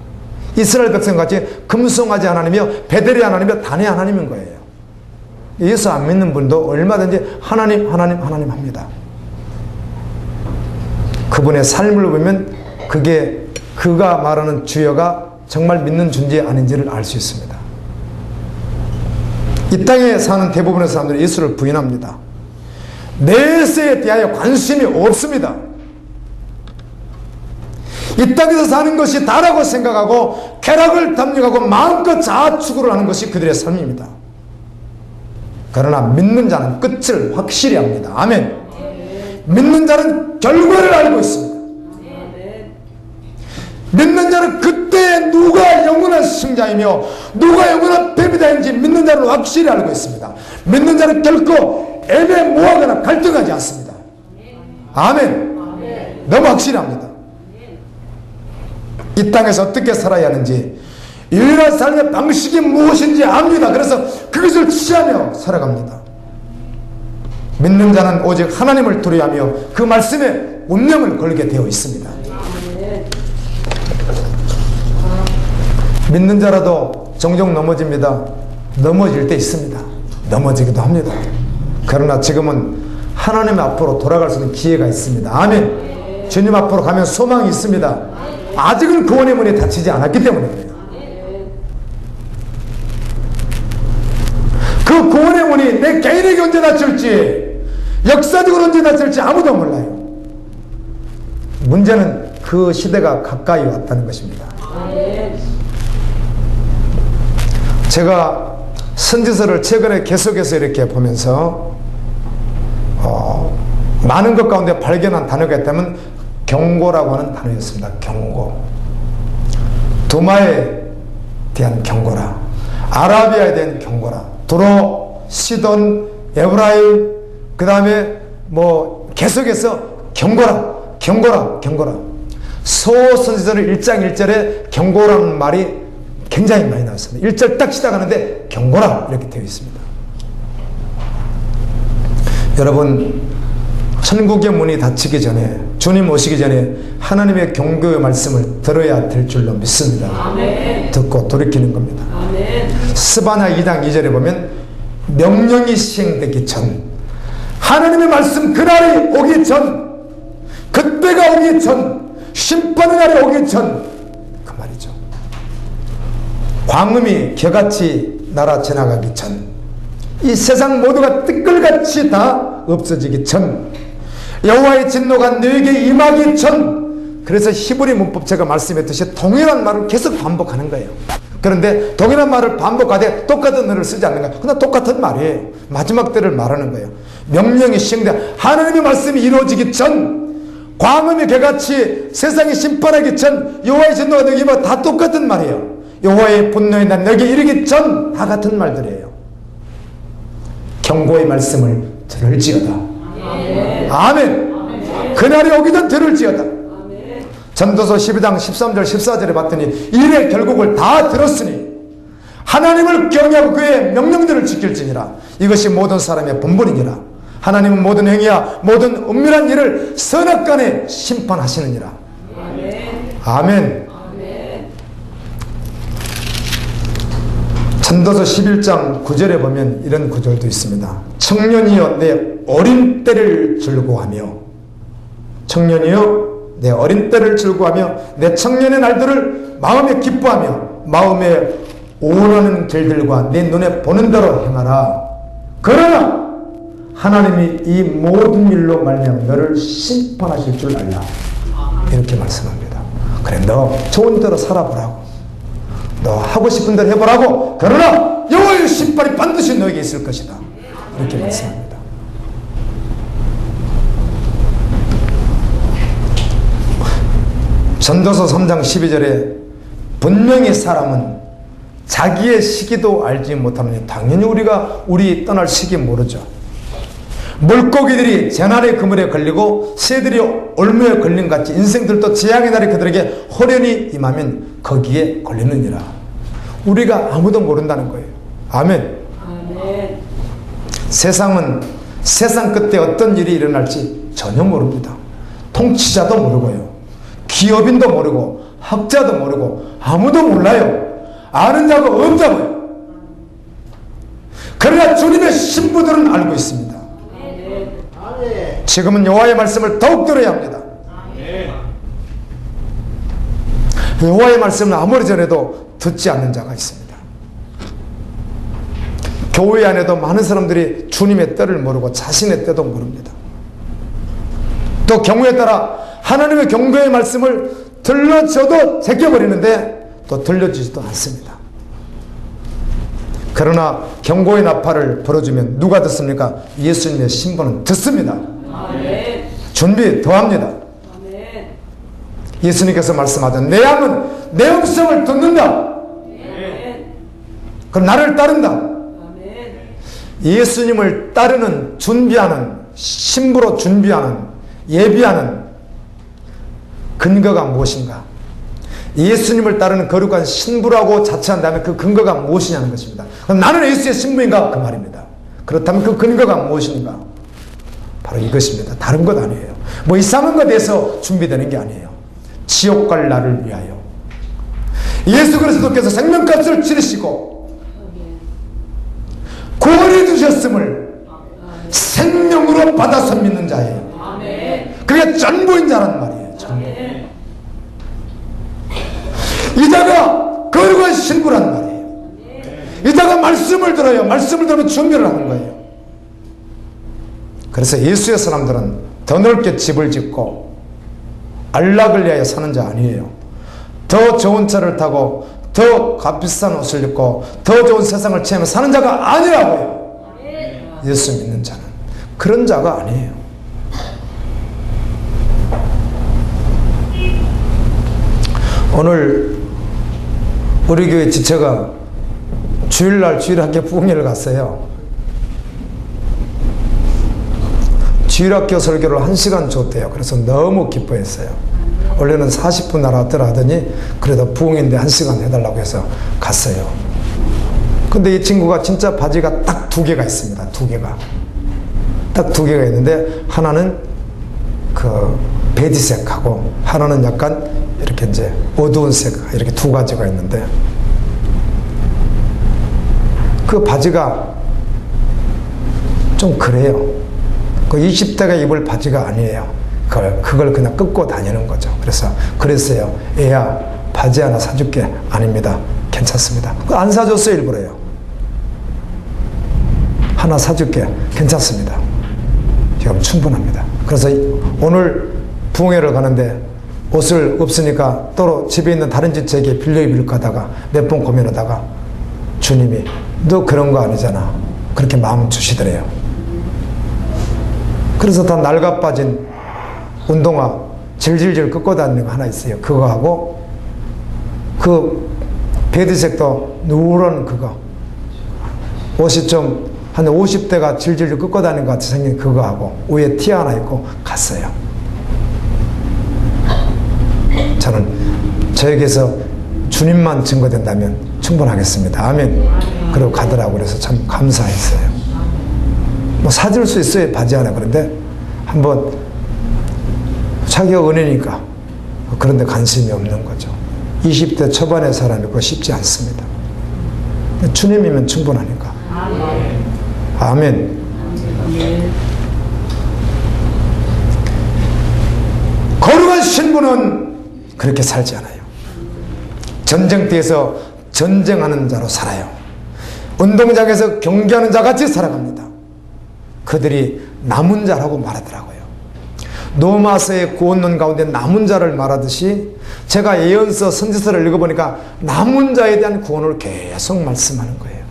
[SPEAKER 1] 이스라엘 백성같이 금송아지 하나님이요, 베델의 하나님이요, 단의 하나님인 거예요. 예수 안 믿는 분도 얼마든지 하나님 합니다. 그분의 삶을 보면 그게 그가 말하는 주여가 정말 믿는 존재 아닌지를 알 수 있습니다. 이 땅에 사는 대부분의 사람들이 예수를 부인합니다. 내세에 대하여 관심이 없습니다. 이 땅에서 사는 것이 다라고 생각하고 쾌락을 담력하고 마음껏 자아추구를 하는 것이 그들의 삶입니다. 그러나 믿는 자는 끝을 확실히 합니다. 아멘. 믿는 자는 결과를 알고 있습니다. 믿는 자는 그때 누가 영원한 승자이며 누가 영원한 패배자인지 믿는 자는 확실히 알고 있습니다. 믿는 자는 결코 애매모호하거나 갈등하지 않습니다. 아멘. 너무 확실히 합니다. 이 땅에서 어떻게 살아야 하는지, 유일한 삶의 방식이 무엇인지 압니다. 그래서 그것을 취하며 살아갑니다. 믿는 자는 오직 하나님을 두려워하며 그 말씀에 운명을 걸게 되어 있습니다. 믿는 자라도 종종 넘어집니다. 넘어질 때 있습니다. 넘어지기도 합니다. 그러나 지금은 하나님 앞으로 돌아갈 수 있는 기회가 있습니다. 아멘. 주님 앞으로 가면 소망이 있습니다. 아직은 구원의 문이 닫히지 않았기 때문입니다. 그 구원의 문이 내 개인에게 언제 닫힐지, 역사적으로 언제 닫힐지 아무도 몰라요. 문제는 그 시대가 가까이 왔다는 것입니다. 제가 선지서를 최근에 계속해서 이렇게 보면서 많은 것 가운데 발견한 단어가 있다면 경고라고 하는 단어였습니다. 경고. 두마에 대한 경고라, 아라비아에 대한 경고라, 두로, 시돈, 에브라임, 그 다음에 뭐 계속해서 경고라. 소선지서는 1장 1절에 경고라는 말이 굉장히 많이 나왔습니다. 1절 딱 시작하는데 경고라 이렇게 되어 있습니다. 여러분, 천국의 문이 닫히기 전에, 주님 오시기 전에 하나님의 경고의 말씀을 들어야 될 줄로 믿습니다.
[SPEAKER 2] 아멘.
[SPEAKER 1] 듣고 돌이키는 겁니다.
[SPEAKER 2] 아멘.
[SPEAKER 1] 스바냐 2장 2절에 보면 명령이 시행되기 전, 하나님의 말씀 그날이 오기 전, 그때가 오기 전, 심판의 날이 오기 전, 그 말이죠. 광음이 겨같이 날아 지나가기 전, 이 세상 모두가 뜨끌같이 다 없어지기 전, 여호와의 진노가 너에게 임하기 전. 그래서 히브리 문법 제가 말씀했듯이 동일한 말을 계속 반복하는 거예요. 그런데 동일한 말을 반복하되 똑같은 언어를 쓰지 않는 거예요. 그러나 똑같은 말이에요. 마지막 때를 말하는 거예요. 명령이 시행돼 하나님의 말씀이 이루어지기 전, 광음이 개같이 세상이 심판하기 전, 여호와의 진노가 너에게 임하기, 다 똑같은 말이에요. 여호와의 분노의 날 너에게 이르기 전, 다 같은 말들이에요. 경고의 말씀을 들을지어다. 아멘. 그날이 오기 전 들을지어다. 전도서 12장 13절 14절에 봤더니 이래 결국을 다 들었으니 하나님을 경외하고 그의 명령들을 지킬지니라. 이것이 모든 사람의 본분이니라. 하나님은 모든 행위와 모든 은밀한 일을 선악간에 심판하시느니라. 아멘. 전도서 11장 9절에 보면 이런 구절도 있습니다. 청년이여 내 어린 때를 즐거워하며, 청년이여 내 어린 때를 즐거워하며 내 청년의 날들을 마음에 기뻐하며 마음에 오르는 길들과 내 눈에 보는 대로 행하라. 그러나 하나님이 이 모든 일로 말미암아 너를 심판하실 줄 알라. 이렇게 말씀합니다. 그래, 너 좋은 대로 살아보라고, 너 하고 싶은 대로 해보라고. 그러나 여호와의 심판이 반드시 너에게 있을 것이다. 이렇게 말씀합니다. 전도서 3장 12절에 분명히 사람은 자기의 시기도 알지 못하느니, 당연히 우리 떠날 시기 모르죠. 물고기들이 재난의 그물에 걸리고 새들이 올무에 걸린 같이 인생들도 재앙의 날이 그들에게 호련히 임하면 거기에 걸리느니라. 우리가 아무도 모른다는 거예요. 아멘.
[SPEAKER 2] 아멘.
[SPEAKER 1] 세상은 세상 끝에 어떤 일이 일어날지 전혀 모릅니다. 통치자도 모르고요, 기업인도 모르고 학자도 모르고 아무도 몰라요. 아는 자가 없다고요. 그러나 주님의 신부들은 알고 있습니다. 지금은 여호와의 말씀을 더욱 들어야 합니다. 여호와의 말씀은 아무리 전해도 듣지 않는 자가 있습니다. 교회 안에도 많은 사람들이 주님의 때를 모르고 자신의 때도 모릅니다. 또 경우에 따라 하나님의 경고의 말씀을 들려줘도 제껴버리는데 또 들려주지도 않습니다. 그러나 경고의 나팔을 불어주면 누가 듣습니까? 예수님의 신부는 듣습니다.
[SPEAKER 2] 아멘.
[SPEAKER 1] 준비 더합니다.
[SPEAKER 2] 아멘.
[SPEAKER 1] 예수님께서 말씀하죠. 내 양은 내 음성을 듣는다.
[SPEAKER 2] 아멘.
[SPEAKER 1] 그럼 나를 따른다.
[SPEAKER 2] 아멘.
[SPEAKER 1] 예수님을 따르는, 준비하는, 신부로 준비하는, 예비하는 근거가 무엇인가? 예수님을 따르는 거룩한 신부라고 자처한다면 그 근거가 무엇이냐는 것입니다. 그럼 나는 예수의 신부인가? 그 말입니다. 그렇다면 그 근거가 무엇인가? 바로 이것입니다. 다른 것 아니에요. 뭐 이상한 것에 대해서 준비되는 게 아니에요. 지옥 갈 나를 위하여 예수 그리스도께서 생명값을 치르시고 구원해 주셨음을 생명으로 받아서 믿는 자예요.
[SPEAKER 2] 아멘.
[SPEAKER 1] 그게 전부인 자란 말이에요. 전부. 이 자가 거룩한 신부란 말이에요. 이 자가 말씀을 들어요. 말씀을 들으면 준비를 하는 거예요. 그래서 예수의 사람들은 더 넓게 집을 짓고 안락을 위하여 사는 자 아니에요. 더 좋은 차를 타고 더 값비싼 옷을 입고 더 좋은 세상을 체험해 사는 자가 아니라고요. 예수 믿는 자는 그런 자가 아니에요. 오늘 우리 교회 지체가 주일날 주일학교 부흥회를 갔어요. 주일학교 설교를 1시간 줬대요. 그래서 너무 기뻐했어요. 원래는 40분 하라 하더니 그래도 부흥회인데 1시간 해달라고 해서 갔어요. 근데 이 친구가 진짜 바지가 딱 2개가 있습니다. 2개가. 딱 2개가 있는데 하나는 그 베디색하고 하나는 약간 이렇게 이제 어두운 색, 이렇게 2가지가 있는데 그 바지가 좀 그래요. 그 20대가 입을 바지가 아니에요. 그걸 그냥 끄고 다니는 거죠. 그래서 그랬어요. 애야, 바지 하나 사줄게. 아닙니다. 괜찮습니다. 그거 안 사줬어요. 일부러요. 하나 사줄게. 괜찮습니다. 지금 충분합니다. 그래서 오늘 부흥회를 가는데 옷을 없으니까 또 집에 있는 다른 지체에게 빌려 입을까 하다가 몇 번 고민하다가 주님이 너 그런 거 아니잖아. 그렇게 마음 주시더래요. 그래서 다 낡아 빠진 운동화 질질질 끄고 다니는 거 하나 있어요. 그거 하고 그 베드색도 누런 그거 옷이 좀 한 50대가 질질질 끄고 다니는 것 같이 생긴 그거 하고 위에 티 하나 입고 갔어요. 저는 저에게서 주님만 증거된다면 충분하겠습니다. 아멘. 그러고 가더라고. 그래서 참 감사했어요. 뭐 사줄 수 있어요. 바지 하나. 그런데 한번 자기가 은혜니까 그런데 관심이 없는 거죠. 20대 초반의 사람이 그거 쉽지 않습니다. 주님이면 충분하니까. 아멘. 거룩한 신부는 그렇게 살지 않아요. 전쟁터에서 전쟁하는 자로 살아요. 운동장에서 경기하는 자 같이 살아갑니다. 그들이 남은 자라고 말하더라고요. 노마서의 구원론 가운데 남은 자를 말하듯이 제가 예언서 선지서를 읽어보니까 남은 자에 대한 구원을 계속 말씀하는 거예요.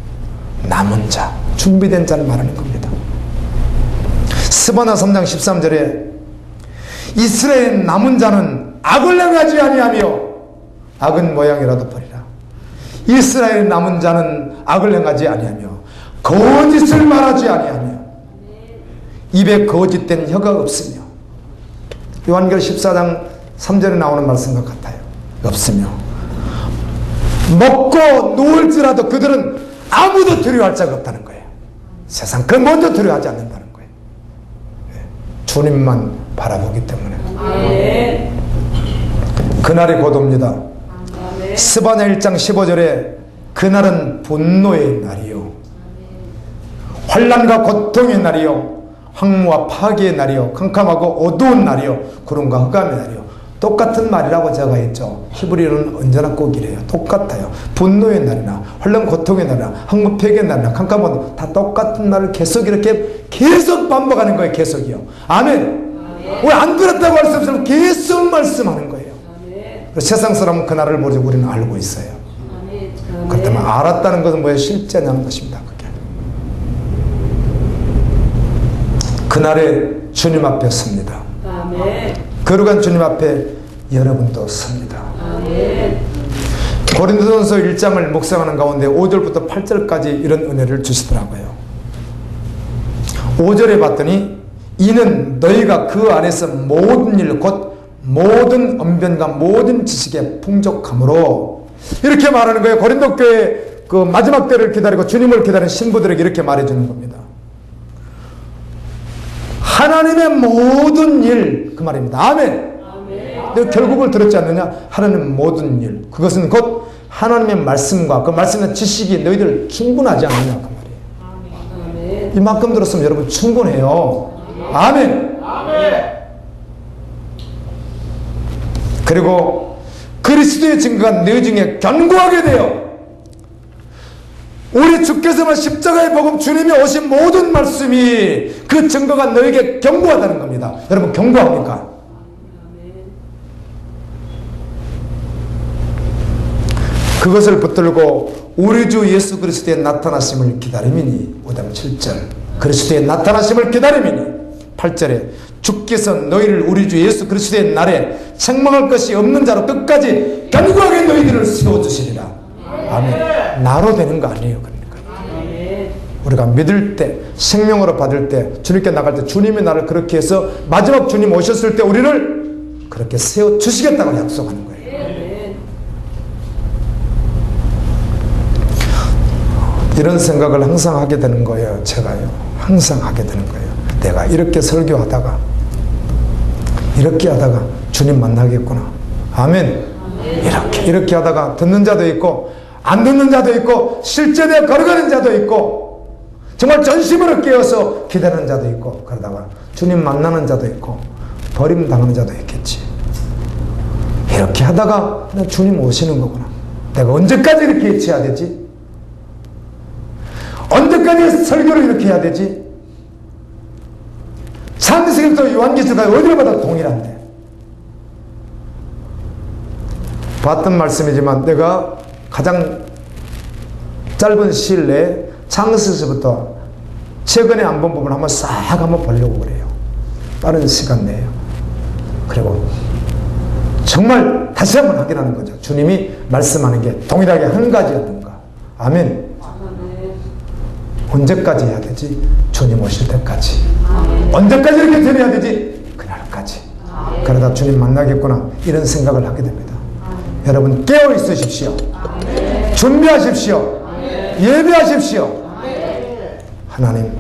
[SPEAKER 1] 남은 자, 준비된 자를 말하는 겁니다. 스바나 3장 13절에 이스라엘 남은 자는 악을 행하지 아니하며 악은 모양이라도 버리라. 이스라엘 남은 자는 악을 행하지 아니하며 거짓을 말하지 아니하며 입에 거짓된 혀가 없으며. 요한계시록 14장 3절에 나오는 말씀과 같아요. 없으며 먹고 누울지라도 그들은 아무도 두려워할 자가 없다는 거예요. 세상 그 먼저 두려워하지 않는다는 거예요. 주님만 바라보기 때문에.
[SPEAKER 2] 아멘.
[SPEAKER 1] 그날이 곧 옵니다.
[SPEAKER 2] 아멘.
[SPEAKER 1] 스바냐 1장 15절에 그날은 분노의 날이요 환난과 고통의 날이요 황무와 파괴의 날이요 캄캄하고 어두운 날이요 구름과 흑암의 날이요. 똑같은 말이라고 제가 했죠. 히브리어는 언제나 꼭 이래요. 똑같아요. 분노의 날이나 환난 고통의 날이나 황무 폐괴의 날이나 캄캄한 다 똑같은 날을 계속 이렇게 계속 반복하는 거예요. 계속이요. 아멘. 왜 안 들었다고 할 수 없으면 계속 말씀하는 거예요.
[SPEAKER 2] 아멘.
[SPEAKER 1] 세상 사람은 그 날을 모르고 우리는 알고 있어요.
[SPEAKER 2] 아멘.
[SPEAKER 1] 그렇다면 알았다는 것은 뭐예요? 실제냐는 것입니다. 그게. 그날에 주님 앞에 섭니다.
[SPEAKER 2] 아멘.
[SPEAKER 1] 거룩한 주님 앞에 여러분도 섭니다.
[SPEAKER 2] 아멘.
[SPEAKER 1] 고린도전서 1장을 묵상하는 가운데 5절부터 8절까지 이런 은혜를 주시더라고요. 5절에 봤더니 이는 너희가 그 안에서 모든 일 곧 모든 언변과 모든 지식에 풍족함으로 이렇게 말하는 거예요. 고린도 교회 그 마지막 때를 기다리고 주님을 기다리는 신부들에게 이렇게 말해주는 겁니다. 하나님의 모든 일 그 말입니다. 아멘.
[SPEAKER 2] 아멘.
[SPEAKER 1] 결국을 들었지 않느냐? 하나님의 모든 일 그것은 곧 하나님의 말씀과 그 말씀의 지식이 너희들 충분하지 않느냐 그 말이에요.
[SPEAKER 2] 아멘.
[SPEAKER 1] 이만큼 들었으면 여러분 충분해요. 아멘. 그리고 그리스도의 증거가 너 중에 견고하게 되어 우리 주께서만 십자가의 복음 주님이 오신 모든 말씀이 그 증거가 너에게 견고하다는 겁니다. 여러분 견고합니까?
[SPEAKER 2] 아멘.
[SPEAKER 1] 그것을 붙들고 우리 주 예수 그리스도의 나타나심을 기다림이니 5장 7절 그리스도의 나타나심을 기다림이니 8절에 주께서 너희를 우리 주 예수 그리스도의 날에 책망할 것이 없는 자로 끝까지 견고하게 너희들을 세워주시리라. 아멘. 나로 되는 거 아니에요. 그러니까
[SPEAKER 2] 아멘.
[SPEAKER 1] 우리가 믿을 때 생명으로 받을 때 주님께 나갈 때 주님이 나를 그렇게 해서 마지막 주님 오셨을 때 우리를 그렇게 세워주시겠다고 약속하는 거예요.
[SPEAKER 2] 아멘.
[SPEAKER 1] 이런 생각을 항상 하게 되는 거예요. 제가요. 항상 하게 되는 거예요. 내가 이렇게 설교하다가 이렇게 하다가 주님 만나겠구나. 아멘. 이렇게 하다가 듣는 자도 있고 안 듣는 자도 있고 실제 내가 걸어가는 자도 있고 정말 전심으로 깨어서 기다리는 자도 있고 그러다가 주님 만나는 자도 있고 버림당하는 자도 있겠지. 이렇게 하다가 주님 오시는 거구나. 내가 언제까지 이렇게 해쳐야 되지? 언제까지 설교를 이렇게 해야 되지? 창세기부터 요한계시록까지 어디를 봐도 동일한데 봤던 말씀이지만 내가 가장 짧은 시일 내에 창세기부터 최근에 안 본 부분을 한번 싹 한번 보려고 그래요. 빠른 시간 내에. 그리고 정말 다시 한번 확인하는 거죠. 주님이 말씀하는 게 동일하게 한 가지였던가. 아멘.
[SPEAKER 2] 아멘.
[SPEAKER 1] 언제까지 해야 되지? 주님 오실 때까지.
[SPEAKER 2] 아멘.
[SPEAKER 1] 언제까지 이렇게 드려야 되지? 그날까지.
[SPEAKER 2] 아멘.
[SPEAKER 1] 그러다 주님 만나겠구나 이런 생각을 하게 됩니다.
[SPEAKER 2] 아멘.
[SPEAKER 1] 여러분 깨어 있으십시오.
[SPEAKER 2] 아멘.
[SPEAKER 1] 준비하십시오.
[SPEAKER 2] 아멘.
[SPEAKER 1] 예배하십시오.
[SPEAKER 2] 아멘.
[SPEAKER 1] 하나님